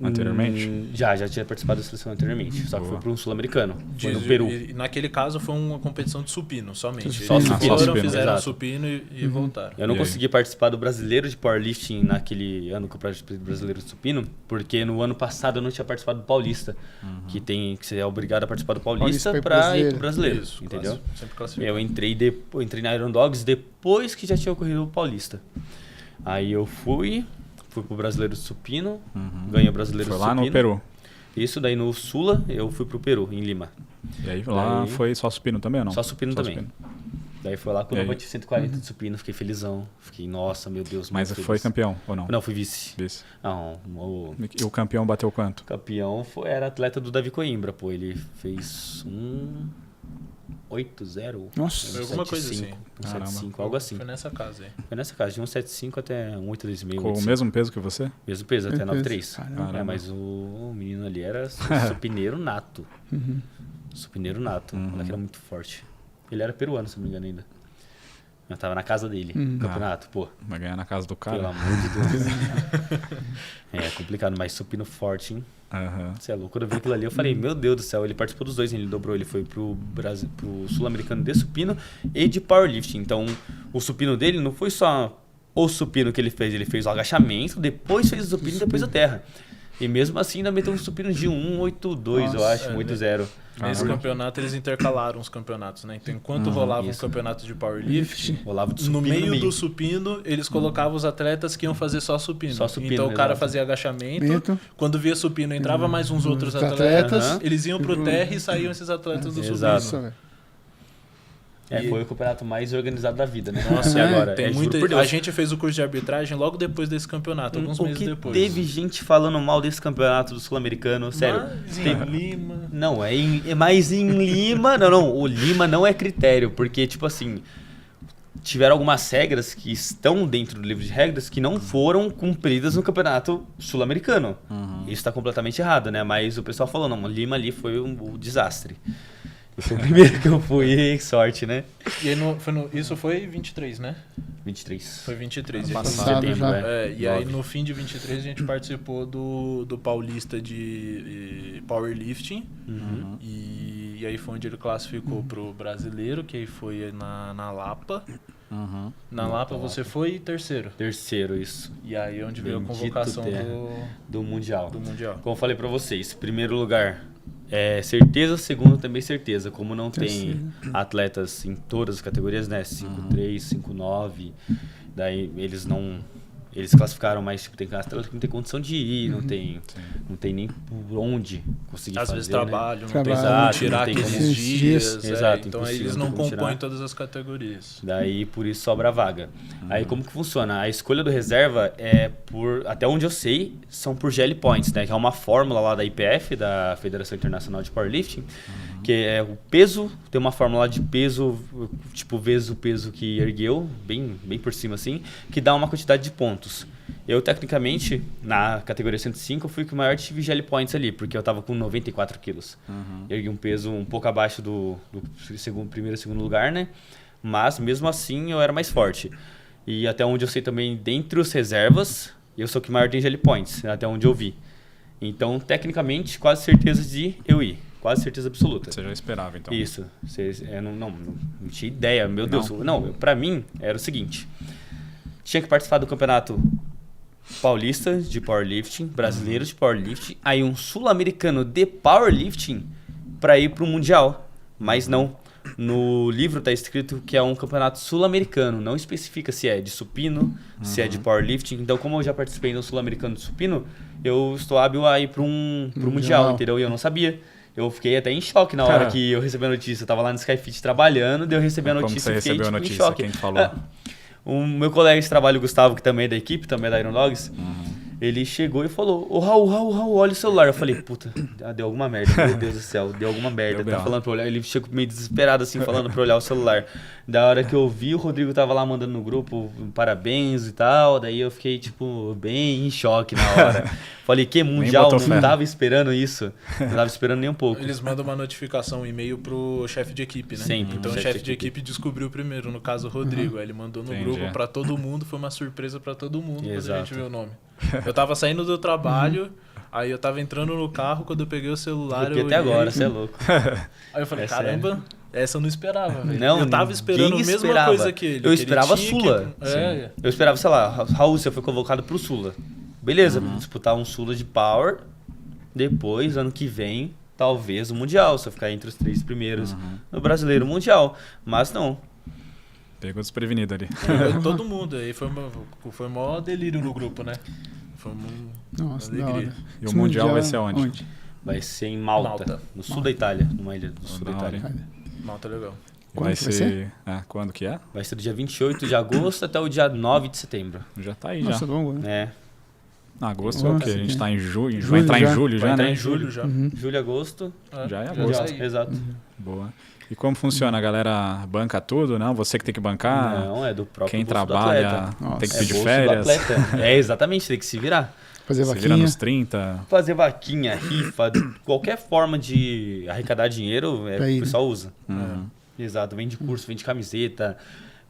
anteriormente? Já tinha participado da seleção anteriormente, só que foi para um sul-americano, foi no Diz- Peru. E naquele caso foi uma competição de supino, somente. Só Eles supino. foram, Supino, fizeram exato. supino e voltaram. Eu não E aí? consegui participar do brasileiro de powerlifting naquele ano que eu participei do brasileiro de supino, porque no ano passado eu não tinha participado do paulista, que você é obrigado a participar do paulista Paulista para ir brasileiro. pro brasileiro, Isso, entendeu? sempre classificado. Eu entrei na Iron Dogs depois que já tinha ocorrido o paulista. Aí eu fui pro brasileiro de supino, ganhei o brasileiro Foi de lá supino. no Peru. Isso, daí no Sula eu fui pro Peru, em Lima. E aí lá Daí- foi só supino também ou não? Só supino também. supino. Daí foi lá E quando eu aí? bati 140 de supino, fiquei felizão. Fiquei, nossa, meu Deus. Mas muito foi feliz. campeão ou não? Não, fui vice. Vice. Não, o E o campeão bateu quanto? campeão era atleta do Davi Coimbra, pô. Ele fez 8-0. Nossa. Foi alguma coisa assim. 7-5, algo assim. Foi nessa casa aí. Foi nessa casa, de 1,75 até 1,82,5. Com o mesmo peso que você? Mesmo peso, até 9,3. Caramba. Mas o menino ali era supineiro nato. Supineiro nato. O moleque era muito forte. Ele era peruano, se não me engano ainda. Eu tava na casa dele, campeonato, pô. Vai ganhar na casa do Pelo cara. amor de Deus. É complicado, mas supino forte, hein? Aham. Você é louco. Quando eu vi aquilo ali, eu falei, meu Deus do céu, ele participou dos dois, ele dobrou, ele foi pro Sul-Americano de supino e de powerlifting. Então, o supino dele não foi só o supino que ele fez o agachamento, depois fez o supino e depois a terra. E mesmo assim, ainda meteu um supino de 1,82, eu acho, 1,80. Nesse Caramba. campeonato eles intercalaram os campeonatos, né? Então enquanto rolava um isso. campeonato de powerlifting, Rolava de no supino meio do supino, eles colocavam os atletas que iam fazer só supino. Só supino, Então o cara exato. fazia agachamento, Mento. quando via supino entrava mais uns outros Os atletas, atletas. eles iam pro terra e saíam esses atletas do Exato. supino. Nossa, velho. Foi o campeonato mais organizado da vida, né? Nossa, e agora? Tem juro muita... por Deus. A gente fez o curso de arbitragem logo depois desse campeonato, alguns O meses que depois. teve gente falando mal desse campeonato do Sul-Americano, sério. Mas Tem- em Lima... Não, mas em Lima... Não, o Lima não é critério, porque, tipo assim, tiveram algumas regras que estão dentro do livro de regras que não foram cumpridas no campeonato sul-americano. Isso está completamente errado, né? Mas o pessoal falou, não, Lima ali foi um desastre. Foi o primeiro que eu fui, sorte, né? E aí isso foi 23, né? 23. Foi 23. Ano E aí, passado setembro, já. e aí 9. no fim de 23 a gente participou do Paulista de Powerlifting. E aí foi onde ele classificou pro brasileiro, que aí foi na Lapa. Na Lapa você foi terceiro. Terceiro, isso. E aí onde veio a Bendito convocação terra. do Do Mundial. Mundial. Como eu falei pra vocês, primeiro lugar é certeza, segundo também certeza. Como não tem atletas em todas as categorias, né? 5'3", 5'9", daí eles classificaram, mas tipo, tem atleta que não tem condição de ir, não tem nem por onde conseguir Às fazer, vezes né? trabalho, não tem Trabalho, como Exato, tirar não tem aqueles como- dias. Exato, Então aí impossível, eles não não tem como compõem tirar. todas as categorias. Daí por isso sobra a vaga. Aí como que funciona? A escolha do reserva é até onde eu sei, são por GL Points, né? Que é uma fórmula lá da IPF, da Federação Internacional de Powerlifting, que é o peso, tem uma fórmula de peso, tipo vezes o peso que ergueu, bem por cima assim, que dá uma quantidade de pontos. Eu, tecnicamente, na categoria 105, eu fui com o maior tive GL Points ali, porque eu tava com 94 quilos. Ergui um peso um pouco abaixo do primeiro e segundo lugar, né? Mas, mesmo assim, eu era mais forte. E até onde eu sei também, dentre os reservas, eu sou o que maior tem GL Points, até onde eu vi. Então, tecnicamente, quase certeza de eu ir. Quase certeza absoluta. Você já esperava, então. Isso. Não tinha ideia. Meu Deus. Não, pra mim, era o seguinte. Tinha que participar do campeonato paulistas de powerlifting, brasileiros de powerlifting, aí um sul-americano de powerlifting para ir para o Mundial. Mas não. No livro tá escrito que é um campeonato sul-americano. Não especifica se é de supino, se é de powerlifting. Então, como eu já participei do sul-americano de supino, eu estou hábil a ir para um Mundial, entendeu? E eu não sabia. Eu fiquei até em choque na hora que eu recebi a notícia. Eu tava lá no Skyfit trabalhando, daí eu recebi a notícia e fiquei tipo, em choque. Quem falou? O meu colega de trabalho, o Gustavo, que também é da equipe, também é da Iron Dogs, ele chegou e falou, ô Raul, olha o celular. Eu falei, puta, deu alguma merda, meu Deus do céu, deu alguma merda. Tá falando pra olhar, ele chegou meio desesperado assim, falando pra olhar o celular. Da hora que eu vi, o Rodrigo tava lá mandando no grupo, parabéns e tal, daí eu fiquei, tipo, bem em choque na hora. Falei, que Mundial, não tava esperando isso, não tava esperando nem um pouco. Eles mandam uma notificação, um e-mail pro chefe de equipe, né? Sempre, então o chefe de equipe descobriu primeiro, no caso o Rodrigo, aí ele mandou no grupo pra todo mundo, foi uma surpresa pra todo mundo quando a gente viu o nome. Eu tava saindo do trabalho, aí eu tava entrando no carro, quando eu peguei o celular... Até agora, você é louco. Aí eu falei, caramba, essa eu não esperava, velho. Não, eu tava esperando a mesma coisa que ele. Eu esperava ele Sula. Eu esperava, sei lá, Raul, você foi convocado pro Sula. Beleza, disputar um Sula de Power, depois, ano que vem, talvez o Mundial, se eu ficar entre os 3 primeiros no Brasileiro Mundial. Mas não. Pegou desprevenido ali. Todo mundo. Aí foi o maior delírio no grupo, né? Foi uma alegria. E o Mundial vai ser onde? Vai ser em Malta, no sul da Itália, numa ilha do sul da Itália. Malta é legal. Vai ser? Quando que é? Vai ser do dia 28 de agosto até o dia 9 de setembro. Já tá aí, Nossa, já. longo, né? Agosto é o quê? A gente tá em julho. Vai entrar em julho já, né? Vai entrar em julho já. Julho, agosto. Já é agosto. Exato. Boa. E como funciona? A galera banca tudo, não? Você que tem que bancar? Não, é do próprio Quem bolso trabalha tem que pedir bolso férias. do atleta. É, exatamente, tem que se virar. Fazer Se vaquinha. vira nos 30. Fazer vaquinha, rifa, qualquer forma de arrecadar dinheiro, o pessoal usa. Exato, vende curso, vende camiseta,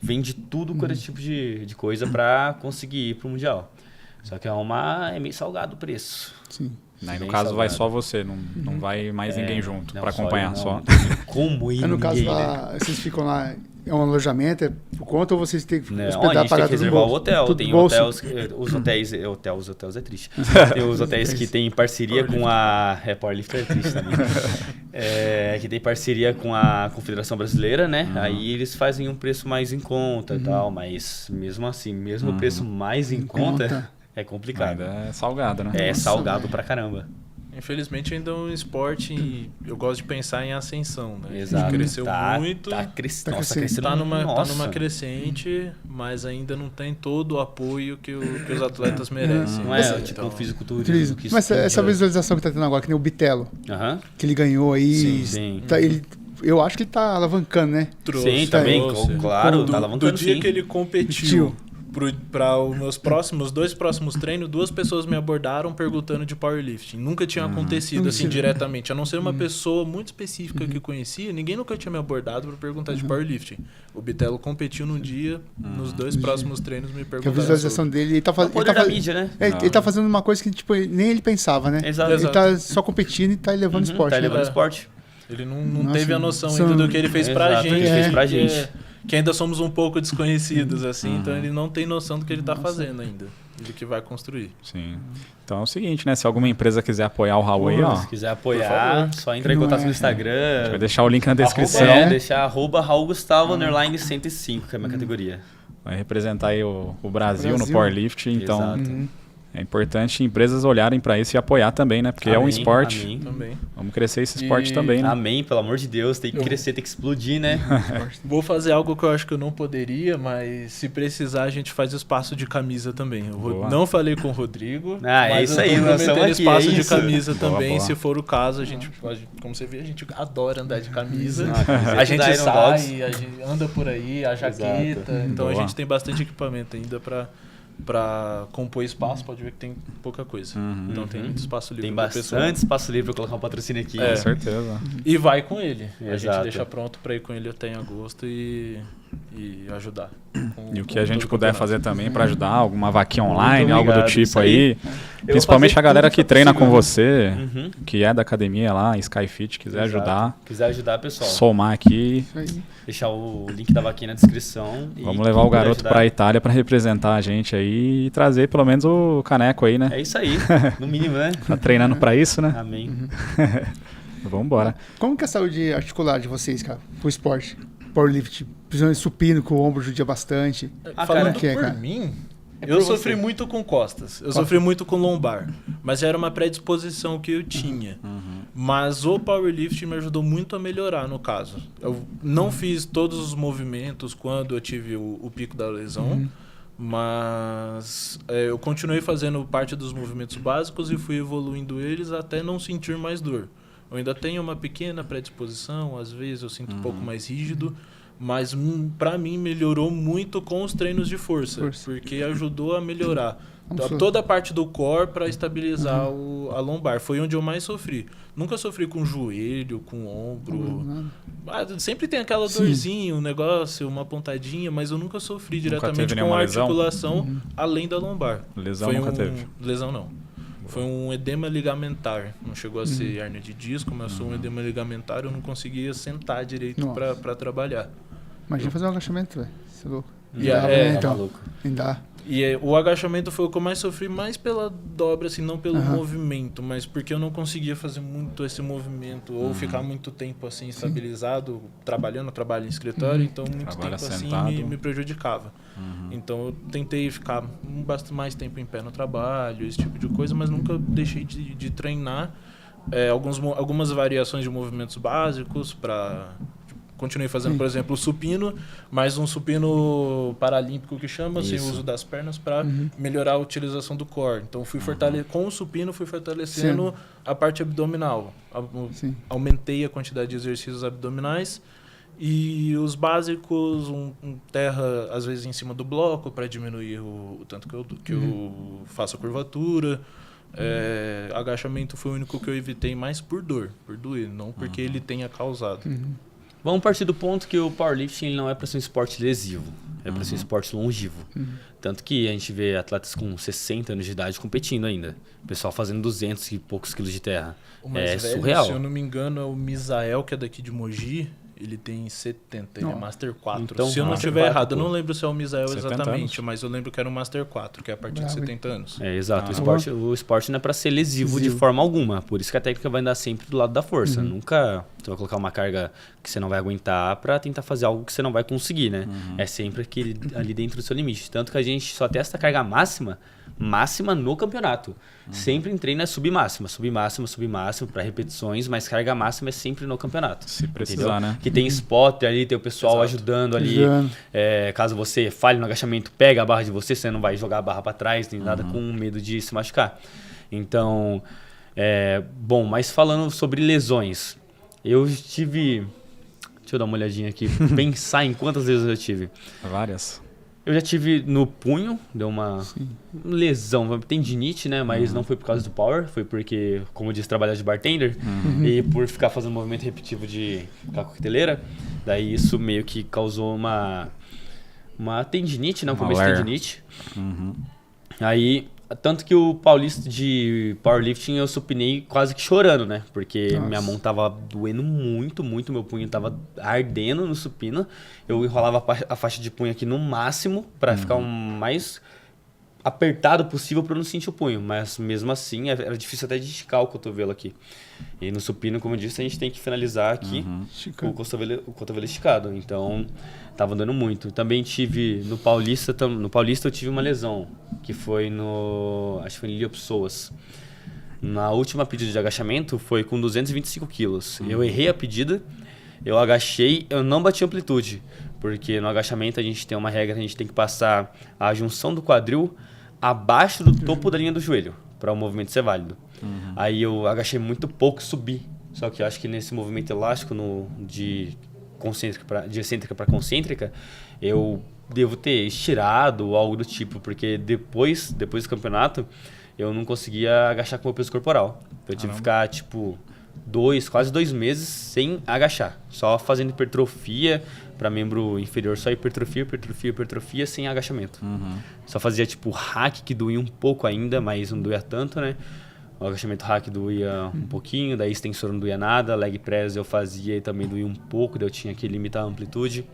vende tudo com esse tipo de coisa pra conseguir ir pro Mundial. Só que é meio salgado o preço. Sim. Aí, no caso, vai só você, não vai mais ninguém junto pra acompanhar só. Como ir? No caso lá, vocês ficam lá, é um alojamento, é por conta ou vocês têm que hospedar, a gente tem que reservar o hotel. Tem hotéis, os hotéis é triste. Tem os hotéis que tem parceria com a... Powerlift é triste também. Que tem parceria com a Confederação Brasileira, né? Aí eles fazem um preço mais em conta e tal, mas mesmo assim, mesmo o preço mais em conta, é complicado. Ainda é salgado, né? É salgado pra caramba. Infelizmente ainda é um esporte, eu gosto de pensar em ascensão, né? Exato. A gente cresceu muito, tá crescendo. Tá numa crescente, mas ainda não tem todo o apoio que os atletas merecem. Não é tipo o fisiculturismo. Mas essa visualização que tá tendo agora, que nem o Bitelo, que ele ganhou aí, sim. Eu acho que ele tá alavancando, né? Sim, também, claro, tá alavancando. Do dia que ele competiu para os meus dois próximos treinos, 2 pessoas me abordaram perguntando de powerlifting. Nunca tinha acontecido assim diretamente, a não ser uma pessoa muito específica que eu conhecia, ninguém nunca tinha me abordado para perguntar de powerlifting. O Bitelo competiu num dia, nos 2 próximos treinos me perguntaram. A visualização dele, ele tá fazendo. mídia, né? Ele tá fazendo uma coisa que tipo, nem ele pensava, né? Exato. Ele tá só competindo e tá levando esporte. Tá levando esporte. Ele não teve a noção ainda do que ele fez pra gente. Ele fez pra gente. Que ainda somos um pouco desconhecidos, assim, então ele não tem noção do que ele tá fazendo ainda, do que vai construir. Sim. Então é o seguinte, né? Se alguma empresa quiser apoiar o Raul aí, ó. Se quiser apoiar, só entra em contato no Instagram. Vai deixar o link na descrição. Deixar Raul Gustavo _105, que é a minha categoria. Vai representar aí o Brasil no powerlifting, então... Exato. É importante empresas olharem para isso e apoiar também, né? Porque é um esporte. Amém. Também. Vamos crescer esse esporte também, né? Amém, pelo amor de Deus. Tem que crescer, tem que explodir, né? Vou fazer algo que eu acho que eu não poderia, mas se precisar a gente faz espaço de camisa também. Eu não falei com o Rodrigo, mas é isso aí, nós estamos aqui, espaço de camisa boa, também, boa. se for o caso, a gente, como você vê, a gente adora andar de camisa. A gente sai, a gente anda por aí, a jaqueta, então Boa. a gente tem bastante equipamento ainda para compor espaço, pode ver que tem pouca coisa. Então tem muito espaço livre. Tem pra pessoa. bastante espaço livre para colocar um patrocínio aqui. Com certeza. E vai com ele. A Exato. gente deixa pronto para ir com ele até em agosto e ajudar. E o que a gente puder fazer também para ajudar, alguma vaquinha Muito online, algo do obrigado, tipo isso aí. aí. Principalmente a galera que treina com você, Uhum. que é da academia lá, Skyfit, quiser Exato. ajudar, Quiser ajudar, pessoal. somar aqui. Isso aí. Deixar o link da vaquinha na descrição. E Vamos levar quem o garoto puder pra ajudar, Itália pra representar a gente aí e trazer pelo menos o caneco aí, né? É isso aí, no mínimo, né? Tá treinando pra isso, né? Amém. Vamos embora. Como que é a saúde articular de vocês, cara, pro esporte? Powerlift, principalmente supino, que o ombro judia bastante. Falando que é, por cara? mim, É eu por sofri você. muito com costas. Eu sofri muito com lombar. Mas era uma predisposição que eu tinha. Mas o powerlifting me ajudou muito a melhorar, no caso. Eu não fiz todos os movimentos quando eu tive o pico da lesão. Mas eu continuei fazendo parte dos movimentos básicos e fui evoluindo eles até não sentir mais dor. Eu ainda tenho uma pequena predisposição, às vezes eu sinto um pouco mais rígido, mas pra mim melhorou muito com os treinos de força. Porque ajudou a melhorar toda a parte do core para estabilizar a lombar. Foi onde eu mais sofri. Nunca sofri com joelho, com ombro. Sempre tem aquela dorzinha, um negócio, uma pontadinha, mas eu nunca sofri diretamente teve com nenhuma a lesão? articulação além da lombar. Lesão nunca teve? Lesão não. Foi um edema ligamentar. Não chegou a ser hernia de disco, mas foi um edema ligamentar. Eu não conseguia sentar direito para trabalhar. Imagina fazer um agachamento, velho. Você é louco. E Não dá, é, né, Tá então. maluco. Nem dá. E o agachamento foi o que eu mais sofri, mais pela dobra, assim, não pelo movimento, mas porque eu não conseguia fazer muito esse movimento, ou ficar muito tempo assim, estabilizado, trabalhando, trabalho em escritório, então muito Trabalha tempo assim sentado. me prejudicava. Então eu tentei ficar mais tempo em pé no trabalho, esse tipo de coisa, mas nunca deixei de treinar algumas variações de movimentos básicos para... Continuei fazendo, por exemplo, o supino, mas um supino paralímpico que chama, sem uso das pernas, para melhorar a utilização do core. Então, com o supino, fui fortalecendo a parte abdominal. Aumentei a quantidade de exercícios abdominais e os básicos, um terra, às vezes, em cima do bloco, para diminuir o tanto que eu faço a curvatura. Agachamento foi o único que eu evitei mais por dor, por doer, não porque ele tenha causado. Vamos partir do ponto que o powerlifting ele não é para ser um esporte lesivo, é para ser um esporte longevo. Tanto que a gente vê atletas com 60 anos de idade competindo ainda. O pessoal fazendo 200 e poucos quilos de terra. O mais velho, surreal. se eu não me engano, é o Misael, que é daqui de Mogi. Ele tem 70, ele é Master 4. Então, se eu não Master estiver 4, errado, eu pô. não lembro se é o Misael 70 exatamente, anos. mas eu lembro que era o Master 4, que é a partir de 70 anos. Exato. O esporte não é para ser lesivo de forma alguma. Por isso que a técnica vai andar sempre do lado da força. Nunca você vai colocar uma carga que você não vai aguentar para tentar fazer algo que você não vai conseguir, né? É sempre ali dentro do seu limite. Tanto que a gente só testa a carga máxima no campeonato. Sempre em treino é submáxima para repetições, mas carga máxima é sempre no campeonato. Se precisar, entendeu? né? Que tem spot ali, tem o pessoal ajudando ali. Caso você falhe no agachamento, pega a barra de você não vai jogar a barra para trás, nem nada com medo de se machucar. Então, bom, mas falando sobre lesões, eu tive... Deixa eu dar uma olhadinha aqui, pensar em quantas vezes eu tive. Várias. Eu já tive no punho, deu uma lesão, tendinite, né? Mas não foi por causa do power, foi porque, como eu disse, trabalhar de bartender e por ficar fazendo movimento repetitivo de coqueteleira, daí isso meio que causou uma tendinite, né? Um começo de tendinite. Aí, tanto que o paulista de powerlifting eu supinei quase que chorando, né? Porque minha mão tava doendo muito, meu punho tava ardendo no supino. Eu enrolava a faixa de punho aqui no máximo para ficar o mais apertado possível para eu não sentir o punho. Mas mesmo assim, era difícil até de esticar o cotovelo aqui. E no supino, como eu disse, a gente tem que finalizar aqui com o cotovelo esticado. Então, tava dando muito. Também tive no Paulista eu tive uma lesão, que foi acho que foi em Liopsoas. Na última pedida de agachamento foi com 225 quilos. Eu errei a pedida, eu agachei, eu não bati amplitude, porque no agachamento a gente tem uma regra, a gente tem que passar a junção do quadril abaixo do topo da linha do joelho, para o movimento ser válido. Aí eu agachei muito pouco e subi. Só que eu acho que nesse movimento elástico de excêntrica para concêntrica, eu devo ter estirado ou algo do tipo, porque depois do campeonato eu não conseguia agachar com o meu peso corporal. Eu tive que ficar quase 2 meses sem agachar, só fazendo hipertrofia Para membro inferior só hipertrofia, sem agachamento. Só fazia tipo hack, que doía um pouco ainda, mas não doía tanto, né? O agachamento hack doía um pouquinho, daí extensor não doía nada, leg press eu fazia e também doía um pouco, daí eu tinha que limitar a amplitude.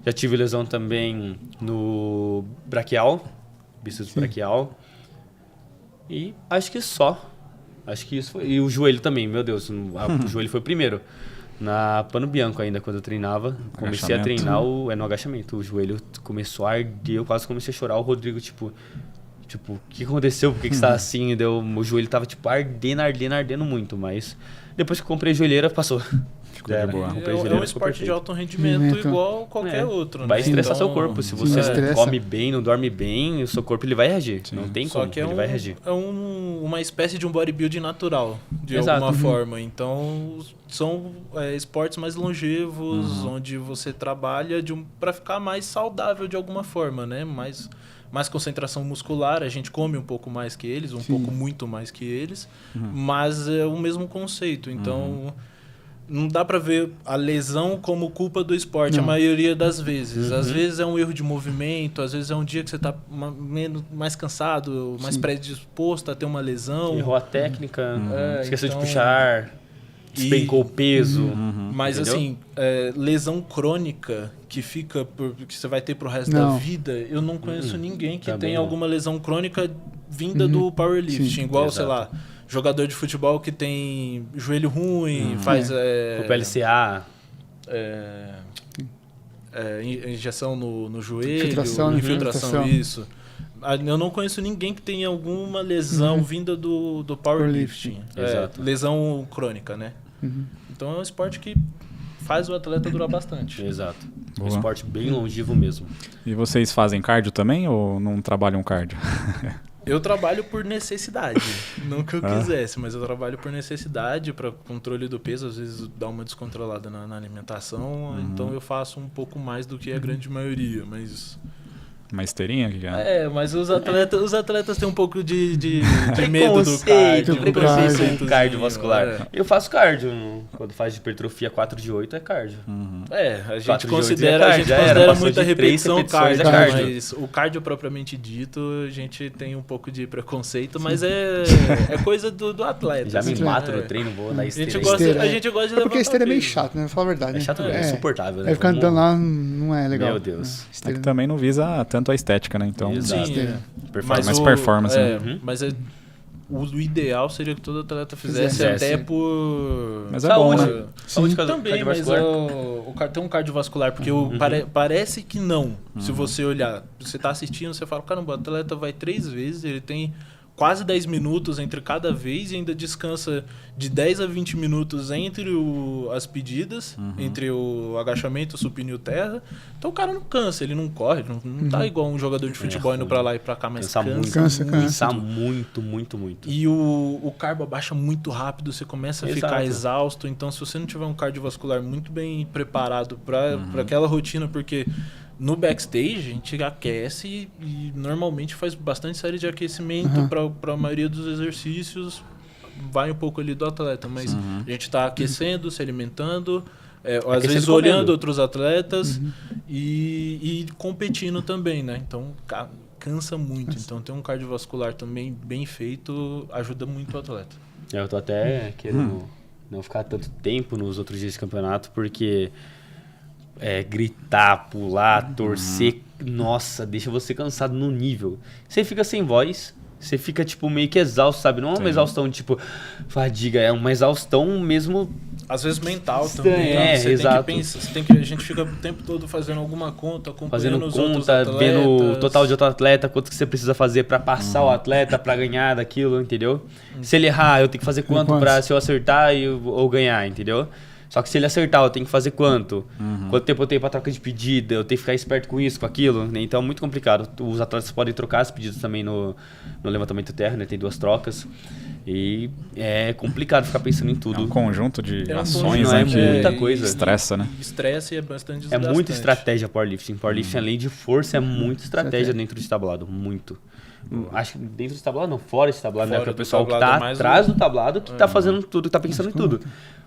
Já tive lesão também no braquial, bíceps braquial. E acho que só. Acho que isso foi. E o joelho também, meu Deus, o joelho foi o primeiro. Na Pano Bianco ainda, quando eu treinava, comecei a treinar no agachamento. O joelho começou a arder, eu quase comecei a chorar. O Rodrigo, tipo, o que aconteceu? Por que você tá assim? O joelho tava, tipo, ardendo muito. Mas depois que eu comprei joelheira, passou. Ficou de boa. É um esporte de alto rendimento igual qualquer outro. Vai né? estressar então, seu corpo. Se você come bem, não dorme bem, o seu corpo ele vai reagir. Não tem como, ele vai reagir. É uma espécie de um bodybuilding natural, de Exato. alguma forma. Então, são esportes mais longevos, onde você trabalha para ficar mais saudável de alguma forma, né? Mais concentração muscular, a gente come um pouco mais que eles, pouco muito mais que eles, mas é o mesmo conceito. Então, não dá para ver a lesão como culpa do esporte, a maioria das vezes. Às vezes é um erro de movimento, às vezes é um dia que você está mais cansado, mais predisposto a ter uma lesão. Errou a técnica, esqueceu de puxar, despencou o peso. Mas entendeu? Assim, lesão crônica que você vai ter pro resto da vida, eu não conheço ninguém que tenha alguma lesão crônica vinda do powerlifting, igual, sei lá, jogador de futebol que tem joelho ruim, faz... o PLCA. Injeção no joelho, infiltração, isso. Eu não conheço ninguém que tenha alguma lesão vinda do powerlifting. Lesão crônica, né? Então é um esporte que faz o atleta durar bastante. Exato. Um esporte bem longevo mesmo. E vocês fazem cardio também ou não trabalham cardio? Eu trabalho por necessidade, não que eu quisesse, mas eu trabalho por necessidade para controle do peso, às vezes dá uma descontrolada na alimentação, então eu faço um pouco mais do que a grande maioria, mas... Uma esteirinha? Mas os atletas têm um pouco de medo do cardio. Preconceito com cardiovascular. Eu faço cardio. Quando faz hipertrofia 4 de 8 é cardio. A gente considera muita repetição cardio, mas o cardio propriamente dito, a gente tem um pouco de preconceito, mas é coisa do atleta. Já me mato no treino, vou na esteira. A gente gosta de levantar porque a esteira é meio chato, né? Vou falar a verdade. É chato, é insuportável. Aí ficar andando lá não é legal. Meu Deus. É que também não visa tanto a estética, né? Então, mais performance. Mas o ideal seria que todo atleta fizesse até por... Mas é bom, né? Saúde também, mas tem um cardiovascular, porque parece que não. Se você olhar, você tá assistindo, você fala, caramba, o atleta vai 3 vezes, ele tem quase 10 minutos entre cada vez e ainda descansa de 10 a 20 minutos entre as pedidas, entre o agachamento, o supino e o terra. Então o cara não cansa, ele não corre, não tá igual um jogador de futebol indo pra lá e pra cá, mas cansa muito. E o carbo abaixa muito rápido, você começa a ficar exausto. Então se você não tiver um cardiovascular muito bem preparado pra aquela rotina, porque... No backstage, a gente aquece e normalmente faz bastante série de aquecimento para a maioria dos exercícios. Vai um pouco ali do atleta, mas a gente está aquecendo, se alimentando, às vezes olhando outros atletas e competindo também, né? Então, cansa muito. Então, ter um cardiovascular também bem feito ajuda muito o atleta. Eu tô até querendo não ficar tanto tempo nos outros dias de campeonato, porque... gritar, pular, torcer, nossa, deixa você cansado no nível. Você fica sem voz, você fica tipo meio que exausto, sabe? Não é uma exaustão tipo fadiga, é uma exaustão mesmo. Às vezes mental também. Exato. Tem que pensar, a gente fica o tempo todo fazendo alguma conta, acompanhando os outros atletas. Vendo o total de outro atleta, quanto que você precisa fazer pra passar o atleta, pra ganhar daquilo, entendeu? Se ele errar, eu tenho que fazer quanto pra se eu acertar ou ganhar, entendeu? Só que se ele acertar, eu tenho que fazer quanto? Quanto tempo eu tenho para troca de pedida? Eu tenho que ficar esperto com isso, com aquilo. Né? Então é muito complicado. Os atletas podem trocar as pedidas também no levantamento terra, né? Tem 2 trocas. E é complicado ficar pensando em É tudo. um conjunto de É um ações, conjunto, né? é Que muita coisa. estressa, né? Estresse é bastante É desgastante. muita estratégia powerlifting. Powerlifting, além de força, é muita estratégia dentro de tablado. Muito. Acho que dentro do tablado não, fora esse tablado, né? Fora Porque o do pessoal que tablado tá é mais atrás do tablado que tá fazendo tudo, que tá pensando em tudo.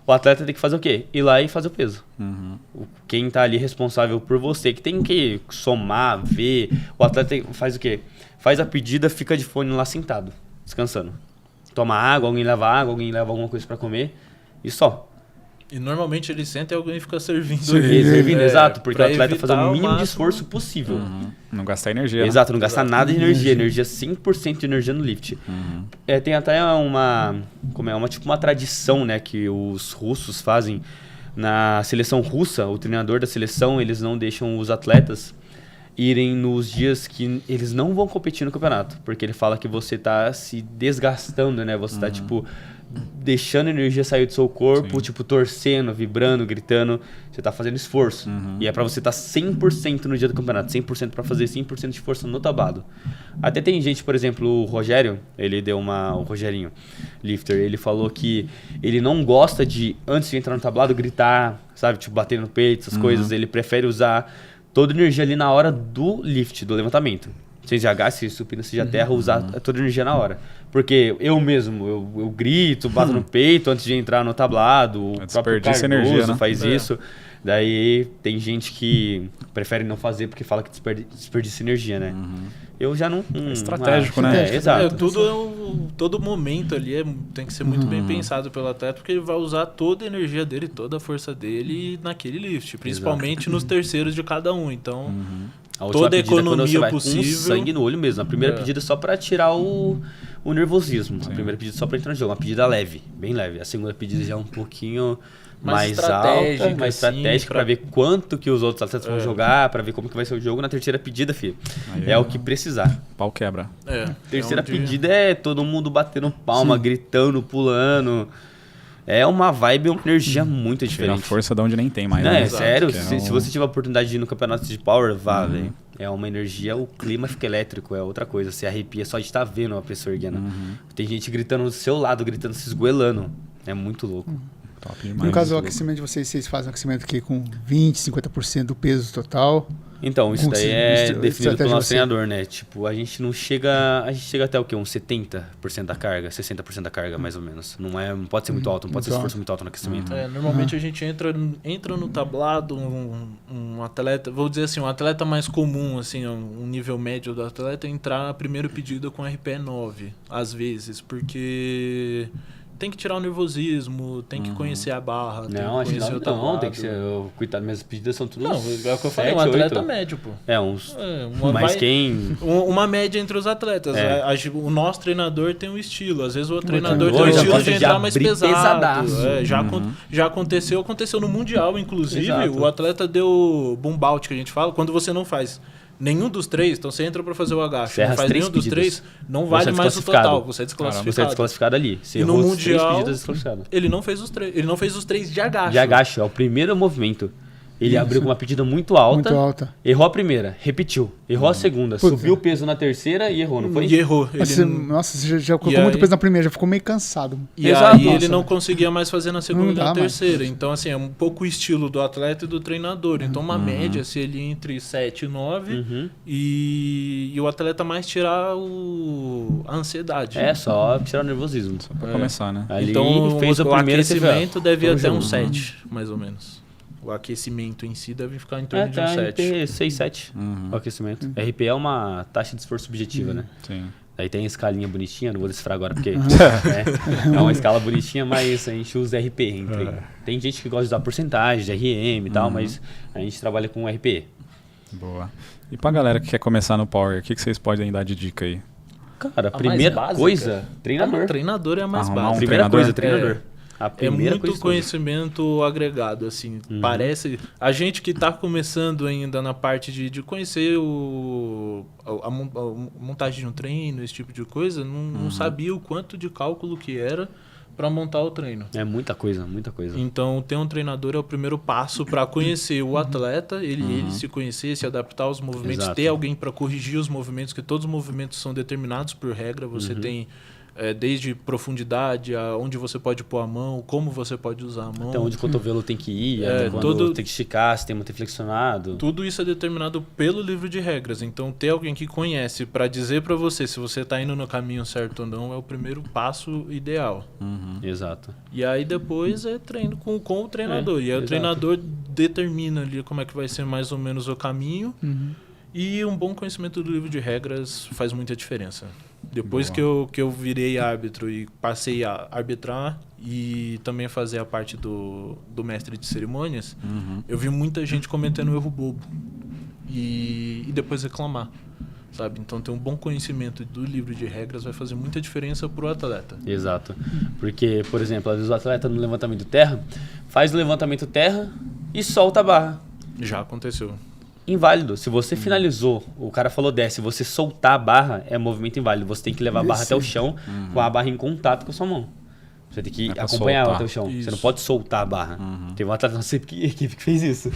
O atleta tem que fazer o quê? Ir lá e fazer o peso. Quem tá ali responsável por você, que tem que somar, ver. O atleta faz o quê? Faz a pedida, fica de fone lá sentado, descansando. Toma água, alguém leva água, alguém leva alguma coisa pra comer e só. E normalmente ele senta e alguém fica servindo. Servindo, exato, porque o pra atleta faz o evitar mínimo de máximo. esforço possível. Não gastar energia. né? Exato, não gastar nada de energia. Energia 100% de energia no lift. Tem até tipo uma tradição, né, que os russos fazem. Na seleção russa, o treinador da seleção, eles não deixam os atletas irem nos dias que eles não vão competir no campeonato. Porque ele fala que você tá se desgastando, né? Você tá, tipo, deixando a energia sair do seu corpo, tipo, torcendo, vibrando, gritando. Você tá fazendo esforço. E é pra você estar 100% no dia do campeonato. 100% pra fazer 100% de força no tablado. Até tem gente, por exemplo, o Rogério, o Rogerinho Lifter, ele falou que ele não gosta de, antes de entrar no tablado, gritar, sabe? Tipo, bater no peito, essas coisas. Ele prefere usar toda a energia ali na hora do lift, do levantamento. Seja H, seja supino, seja terra, usar toda a energia na hora. Porque eu mesmo, eu grito, bato no peito antes de entrar no tablado. O próprio Desperdiça Cardoso energia, né? faz isso. Daí tem gente que prefere não fazer porque fala que desperdiça energia, né? Eu já não... estratégico, né? Exato. Todo momento ali tem que ser muito bem pensado pelo atleta, porque ele vai usar toda a energia dele, toda a força dele naquele lift, principalmente nos terceiros de cada um. Então, A última toda a pedida é quando você economia vai possível. com sangue no olho mesmo. A primeira pedida é só pra tirar o nervosismo. A primeira pedida é só pra entrar no jogo. Uma pedida leve, bem leve. A segunda pedida já é um pouquinho mais alta, mais estratégica, pra ver quanto que os outros atletas vão jogar, pra ver como que vai ser o jogo. Na terceira pedida, filho, é o que precisar. Pau quebra. Terceira pedida é todo mundo batendo palma, gritando, pulando. É uma vibe, uma energia muito Tirar diferente. força de onde nem tem mais. Não, né? é sério, Que é se você tiver a oportunidade de ir no campeonato de Power, vá, velho. É uma energia, o clima fica elétrico, é outra coisa. Você arrepia só de estar vendo uma pessoa erguendo. Tem gente gritando do seu lado, gritando, se esgoelando. É muito louco. Top demais. No caso do aquecimento de vocês fazem um aquecimento aqui com 20%, 50% do peso total. Então, isso daí é definido pelo nosso você. treinador, né? Tipo, a gente não chega... A gente chega até o quê? Uns 70% da carga, 60% da carga, mais ou menos. Não pode ser muito alto, não pode ser esforço muito alto no aquecimento. Normalmente a gente entra no tablado, um atleta, vou dizer assim, um atleta mais comum, assim, um nível médio do atleta, entrar na primeira pedida com RPE 9, às vezes, porque... Tem que tirar o nervosismo, tem que conhecer a barra, tem que conhecer o tablado. Não, tem que ser... Coitado, minhas pedidas são tudo... Não, é o que eu falei, um atleta médio, pô. Uma média entre os atletas. O nosso treinador tem um estilo. Às vezes o treinador tem um estilo de entrar mais pesado. Já aconteceu no Mundial, inclusive. Exato. O atleta deu boom out, que a gente fala, quando você não faz nenhum dos três, então você entra pra fazer o agacho, não faz nenhum dos três, não vale mais o total, você é desclassificado. Você é desclassificado ali. E no Mundial, ele não fez os três. Ele não fez os três de agacho. De agacho, é o primeiro movimento. Ele abriu com uma pedida muito alta, errou a primeira, repetiu, errou a segunda, subiu o peso na terceira e errou, não foi? E errou. Nossa, você já colocou muito peso na primeira, já ficou meio cansado. E aí ele não conseguia mais fazer na segunda e na terceira. Então, assim, é um pouco o estilo do atleta e do treinador. Então, uma média, se ele entre 7 e 9 e o atleta mais tirar a ansiedade. É, só tirar o nervosismo. Só pra começar, né? Ali então, fez o aquecimento deve ir até um 7, 7, mais ou menos. O aquecimento em si deve ficar em torno de um 7. RP 6, 7, o aquecimento. RP é uma taxa de esforço subjetiva, né? Sim. Aí tem a escalinha bonitinha, não vou decifrar agora porque é uma escala bonitinha, mas a gente usa RP. Tem gente que gosta de usar porcentagem, de RM e tal, mas a gente trabalha com RP. Boa. E pra galera que quer começar no Power, o que vocês podem dar de dica aí? Cara, a primeira coisa, treinador. Treinador é a mais Arrumar um básica. Primeira coisa, treinador. É muito conhecimento agregado, assim. Parece... A gente que está começando ainda na parte de conhecer a montagem de um treino, esse tipo de coisa, não sabia o quanto de cálculo que era para montar o treino. É muita coisa, muita coisa. Então, ter um treinador é o primeiro passo para conhecer o atleta, ele se conhecer, se adaptar aos movimentos, ter alguém para corrigir os movimentos, que todos os movimentos são determinados por regra. Você tem desde profundidade, onde você pode pôr a mão, como você pode usar a mão. Até onde o cotovelo tem que ir, até quando tem que esticar, se tem muito flexionado. Tudo isso é determinado pelo livro de regras. Então, ter alguém que conhece para dizer para você se você está indo no caminho certo ou não é o primeiro passo ideal. Exato. E aí depois é treino com o treinador. E aí o treinador determina ali como é que vai ser mais ou menos o caminho. E um bom conhecimento do livro de regras faz muita diferença. Depois que eu virei árbitro e passei a arbitrar e também fazer a parte do mestre de cerimônias, eu vi muita gente cometendo erro bobo e depois reclamar, sabe? Então ter um bom conhecimento do livro de regras vai fazer muita diferença pro atleta. Exato. Porque, por exemplo, às vezes o atleta no levantamento terra faz o levantamento terra e solta a barra. Já aconteceu. Inválido. Se você finalizou, o cara falou desce, você soltar a barra, é movimento inválido. Você tem que levar a barra até o chão com a barra em contato com a sua mão. Você tem que acompanhar ela até o chão. Isso. Você não pode soltar a barra. Teve um atleta da nossa equipe que fez isso.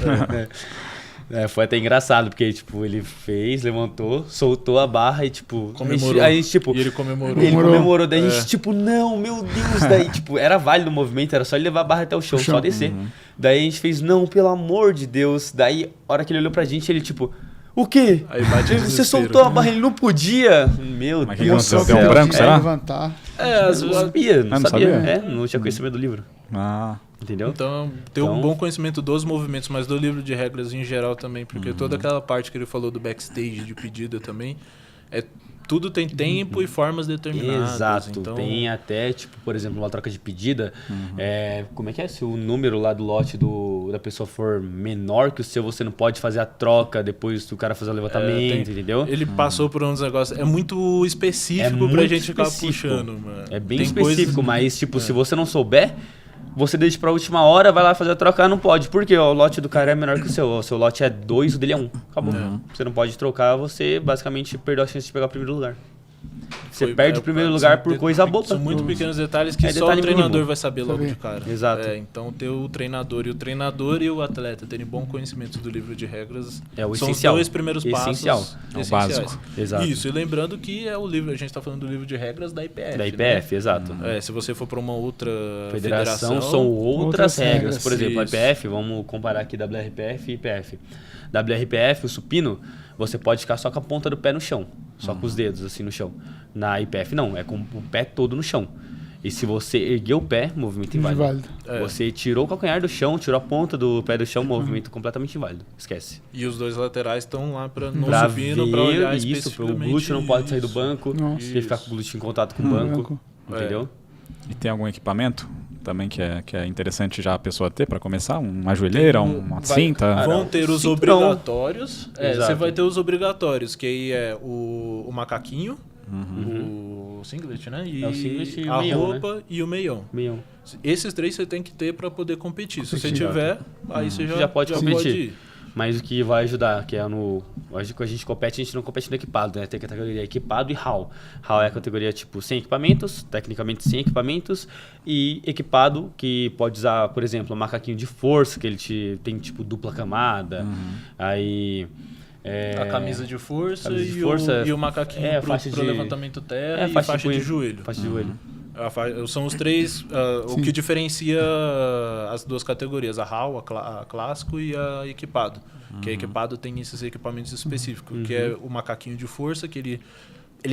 Foi até engraçado, porque tipo, ele fez, levantou, soltou a barra e tipo... Comemorou. Aí, tipo, e ele comemorou. Ele comemorou, daí a gente tipo, não, meu Deus. Daí tipo, era válido o movimento, era só ele levar a barra até o chão, só descer. Daí a gente fez, não, pelo amor de Deus. Daí, a hora que ele olhou pra gente, ele tipo... O quê? Aí bate você soltou a barra, ele não podia. Meu Mas Deus do céu. deu um branco, será? Levantar. Não sabia, não sabia. sabia? Não tinha conhecimento do livro. Entendeu? Então, ter um bom conhecimento dos movimentos, mas do livro de regras em geral também, porque toda aquela parte que ele falou do backstage, de pedida também, tudo tem tempo e formas determinadas. Exato. Então... Tem até, tipo, por exemplo, uma troca de pedida, como é que é? Se o número lá do lote da pessoa for menor que o seu, você não pode fazer a troca depois do cara fazer o levantamento, entendeu? Ele passou por uns negócios... É muito específico pra gente ficar puxando, mano. É bem específico, mas, tipo, se você não souber... Você deixa pra última hora, vai lá fazer a troca, não pode. Por quê? O lote do cara é menor que o seu. O seu lote é 2, o dele é 1. Acabou. Você não pode trocar, você basicamente perdeu a chance de pegar o primeiro lugar. Você perde o primeiro lugar por coisa boba. São muito pequenos detalhes que só o treinador vai saber logo de cara. Exato. Então ter o treinador e o atleta terem bom conhecimento do livro de regras é o são essencial. Os dois primeiros passos É o básico. Exato. Isso, e lembrando que é o livro, a gente está falando do livro de regras da IPF. Da IPF, exato. Se você for para uma outra federação, são outras regras. Por exemplo, isso. a IPF, vamos comparar aqui WRPF e IPF. WRPF, o supino, você pode ficar só com a ponta do pé no chão. Só com os dedos assim no chão. Na IPF não, é com o pé todo no chão. E se você ergueu o pé, movimento inválido. Você tirou o calcanhar do chão, tirou a ponta do pé do chão, movimento completamente inválido. Esquece. E os dois laterais estão lá para no pra supino, ver para olhar isso, especificamente. o glúteo não pode sair do banco, ele ficar com o glúteo em contato com o banco. Entendeu? E tem algum equipamento também que é interessante já a pessoa ter para começar? Uma joelheira, uma cinta? Vão ter os cinturão. Obrigatórios. Você vai ter os obrigatórios, que aí é o macaquinho, o singlet, né? E o singlet e o a meião, roupa, né? E o meião. Esses três você tem que ter para poder competir. Se você tiver, aí você já pode competir. Pode ir. Mas o que vai ajudar, que é hoje que a gente compete, a gente não compete no equipado, né? Tem a categoria equipado e HAL. HAL é a categoria tipo sem equipamentos, tecnicamente sem equipamentos, e equipado que pode usar, por exemplo, um macaquinho de força, que ele tem tipo dupla camada. Aí... a camisa de força, e o macaquinho pro levantamento terra e faixa de joelho. Faixa de joelho. São os três, o que diferencia as duas categorias, a HAL, a clássico e a equipado. Que a equipado tem esses equipamentos específicos, que é o macaquinho de força, que ele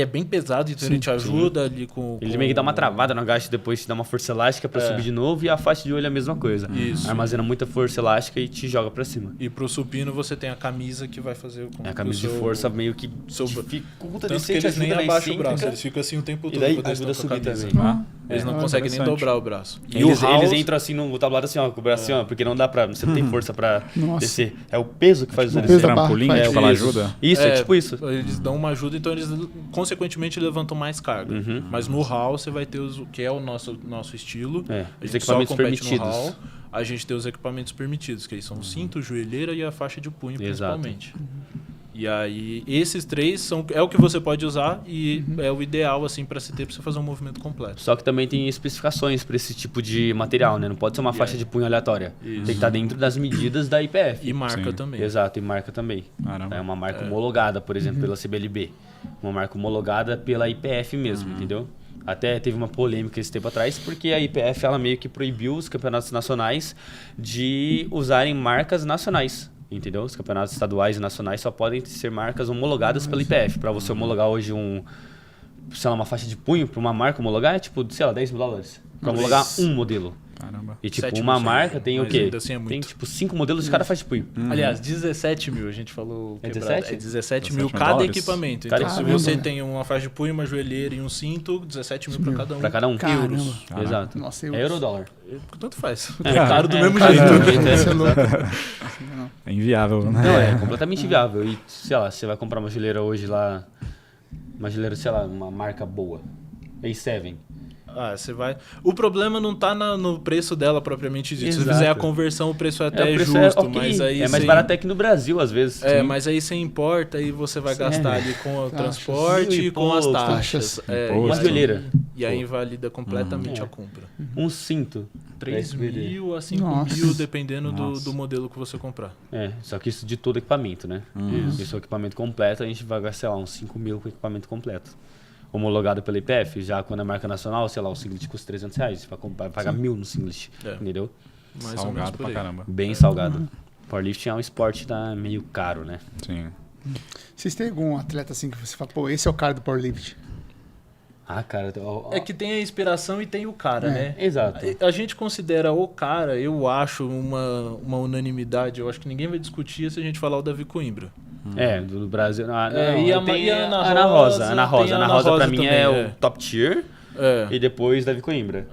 é bem pesado, então ele te ajuda ali com... Ele meio que dá uma travada no agache, depois te dá uma força elástica pra subir de novo, e a faixa de olho é a mesma coisa. Isso. Armazena muita força elástica e te joga pra cima. E pro supino você tem a camisa que vai fazer... A camisa de força meio que dificulta, tanto que eles nem abaixam o braço, eles ficam assim o tempo todo. E daí ajuda a subir também. Eles não conseguem nem dobrar o braço. E eles entram assim no tablado assim, ó, com o braço assim, ó, porque não dá pra... Você não tem força pra descer. É o peso que faz o descer. trampolim, ela ajuda. Isso, é tipo isso. Eles dão uma ajuda, então eles consequentemente levantam mais carga. Mas no HAL você vai ter o que é o nosso estilo. Os equipamentos permitidos. No HAL, a gente tem os equipamentos permitidos, que aí são o cinto, joelheira e a faixa de punho, principalmente. E aí, esses três é o que você pode usar e é o ideal, assim, para se ter, para você fazer um movimento completo. Só que também tem especificações para esse tipo de material, né? Não pode ser uma faixa de punho aleatória. Tem que estar dentro das medidas da IPF. E marca também. Exato, e marca também. Caramba. É uma marca homologada, por exemplo, pela CBLB. Uma marca homologada pela IPF mesmo, entendeu? Até teve uma polêmica esse tempo atrás, porque a IPF ela meio que proibiu os campeonatos nacionais de usarem marcas nacionais. Entendeu? Os campeonatos estaduais e nacionais só podem ser marcas homologadas pela IPF. Para você homologar hoje sei lá, uma faixa de punho para uma marca homologar é tipo, sei lá, $10.000. Para homologar um modelo. Caramba. E tipo, 7 uma mil, marca tem o mas quê? ainda assim é muito. Tem tipo 5 modelos de cada faixa de punho. Aliás, 17 mil, a gente falou. É quebrado. 17? É 17 mil 17 cada dólares. equipamento. Cada Então, se equipamento. você tem uma faixa de punho, uma joelheira e um cinto, 17 mil para cada um. Para cada um. Caramba. Euros. Caramba. Exato. Nossa, É euro ou dólar? Tanto faz. É, É caro do mesmo caro jeito. do mesmo jeito, Isso é louco. É inviável, né? Não, é completamente viável. E, sei lá, você vai comprar uma geleira hoje lá, uma geleira, sei lá, uma marca boa. A7. Ah, você vai. O problema não tá no preço dela propriamente dito. Se você Exato. fizer a conversão, o preço é até o preço justo, ok. mas aí. É mais você- barato aqui no Brasil, às vezes. É, Sim. mas aí você importa e você vai Sério? gastar ali com o Taxas. transporte Mil e e com as poucos, taxas. É, Imposto. Uma e aí- joelheira. E aí invalida completamente É. a compra. Um cinto. 3 pra SBD. mil a 5 Nossa. mil, dependendo Nossa. do modelo que você comprar. É, só que isso de todo equipamento, né? Isso é o equipamento completo, a gente vai gastar, sei lá, uns 5 mil com o equipamento completo. Homologado pela IPF, já quando é marca nacional, sei lá, o singlet custa R$300, você vai pagar 1.000 no singlet, É. entendeu? Mais ou menos Salgado por pra aí. caramba. Bem salgado. Powerlifting é um esporte meio caro, né? Sim. Vocês têm algum atleta assim que você fala, pô, esse é o cara do powerlift? Ah, cara... É que tem a inspiração e tem o cara, né? Exato. A gente considera o cara, eu acho, uma unanimidade. Eu acho que ninguém vai discutir se a gente falar o Davi Coimbra. É, do Brasil... Ah, não, É, e a tem Ana Ana Rosa. Rosa, Ana tem Rosa. a Ana Ana Rosa pra Rosa mim também, é é. o top tier É. e depois Davi Coimbra.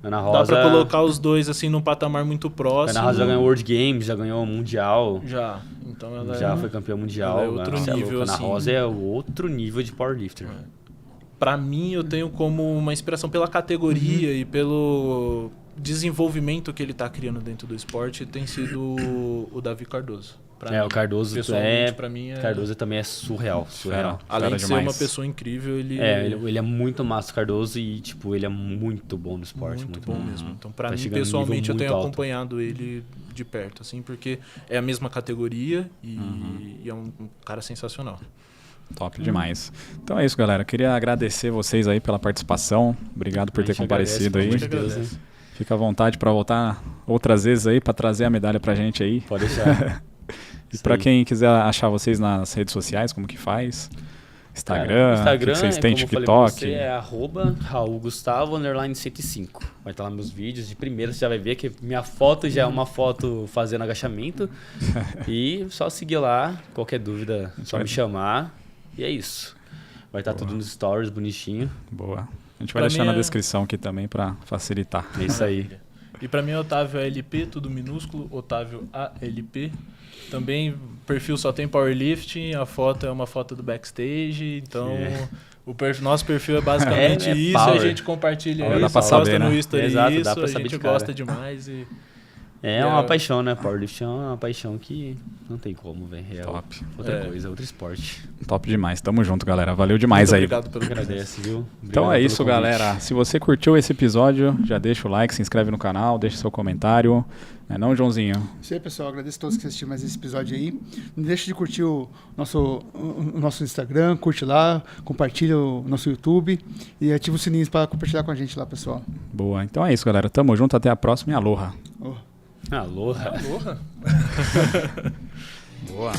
Ana Dá Rosa... pra colocar os dois assim num patamar muito próximo. Ana Rosa já ganhou World Games, já ganhou Mundial. Já. Então ela Já é, foi campeã mundial. ela é outro Você nível, louco. Ana assim. Rosa é outro nível de powerlifter. Pra mim, eu tenho como uma inspiração pela categoria e pelo desenvolvimento que ele tá criando dentro do esporte, tem sido o Davi Cardoso. Pra mim. O Cardoso Pessoalmente, pra mim, Cardoso também é surreal. além Cara de ser demais. uma pessoa incrível, ele Ele é muito massa, o Cardoso, e tipo, ele é muito bom no esporte. muito bom mesmo. Então, pra Tá mim, chegando num pessoalmente, nível eu tenho muito alto. acompanhado ele de perto, assim, porque é a mesma categoria e é um cara sensacional. Top demais. Então é isso, galera. Queria agradecer vocês aí pela participação. Obrigado por A ter gente comparecido agradece, aí. pelo amor de Deus, né? Fica à vontade para voltar outras vezes aí para trazer a medalha pra gente aí. Pode deixar. E Isso para aí. quem quiser achar vocês nas redes sociais, como que faz? Cara, Instagram, o que que vocês têm, como eu falei pra TikTok? você, é @RaulGustavo_105. Vai estar lá meus vídeos. De primeira você já vai ver que minha foto já é uma foto fazendo agachamento. E só seguir lá. Qualquer dúvida, só me chamar. E é isso. Vai estar tudo nos stories, bonitinho. Boa. A gente vai Pra deixar mim na é- descrição aqui também para facilitar. É isso aí. E pra mim, Otávio ALP, tudo minúsculo, Otávio ALP. Também, perfil só tem powerlifting, a foto é uma foto do backstage, então nosso perfil é basicamente É isso, power. a gente compartilha Power, isso, dá pra posta saber, no né? Insta Exato, isso, dá pra a saber gente de cara. gosta demais e... É uma paixão, né? Powerlifting é uma paixão que não tem como, velho. É Top. outra É. coisa, outro esporte. Top demais. Tamo junto, galera. Valeu demais Muito aí. obrigado pelo convite. Agradece, viu? Então Obrigado é pelo isso, convite. galera. Se você curtiu esse episódio, já deixa o like, se inscreve no canal, deixa seu comentário. Não, Joãozinho? Isso aí, pessoal. Agradeço a todos que assistiram mais esse episódio aí. Não deixe de curtir o nosso Instagram, curte lá, compartilha o nosso YouTube e ativa os sininhos para compartilhar com a gente lá, pessoal. Boa. Então é isso, galera. Tamo junto. Até a próxima e aloha. Oh. Aloha. Porra! Boa.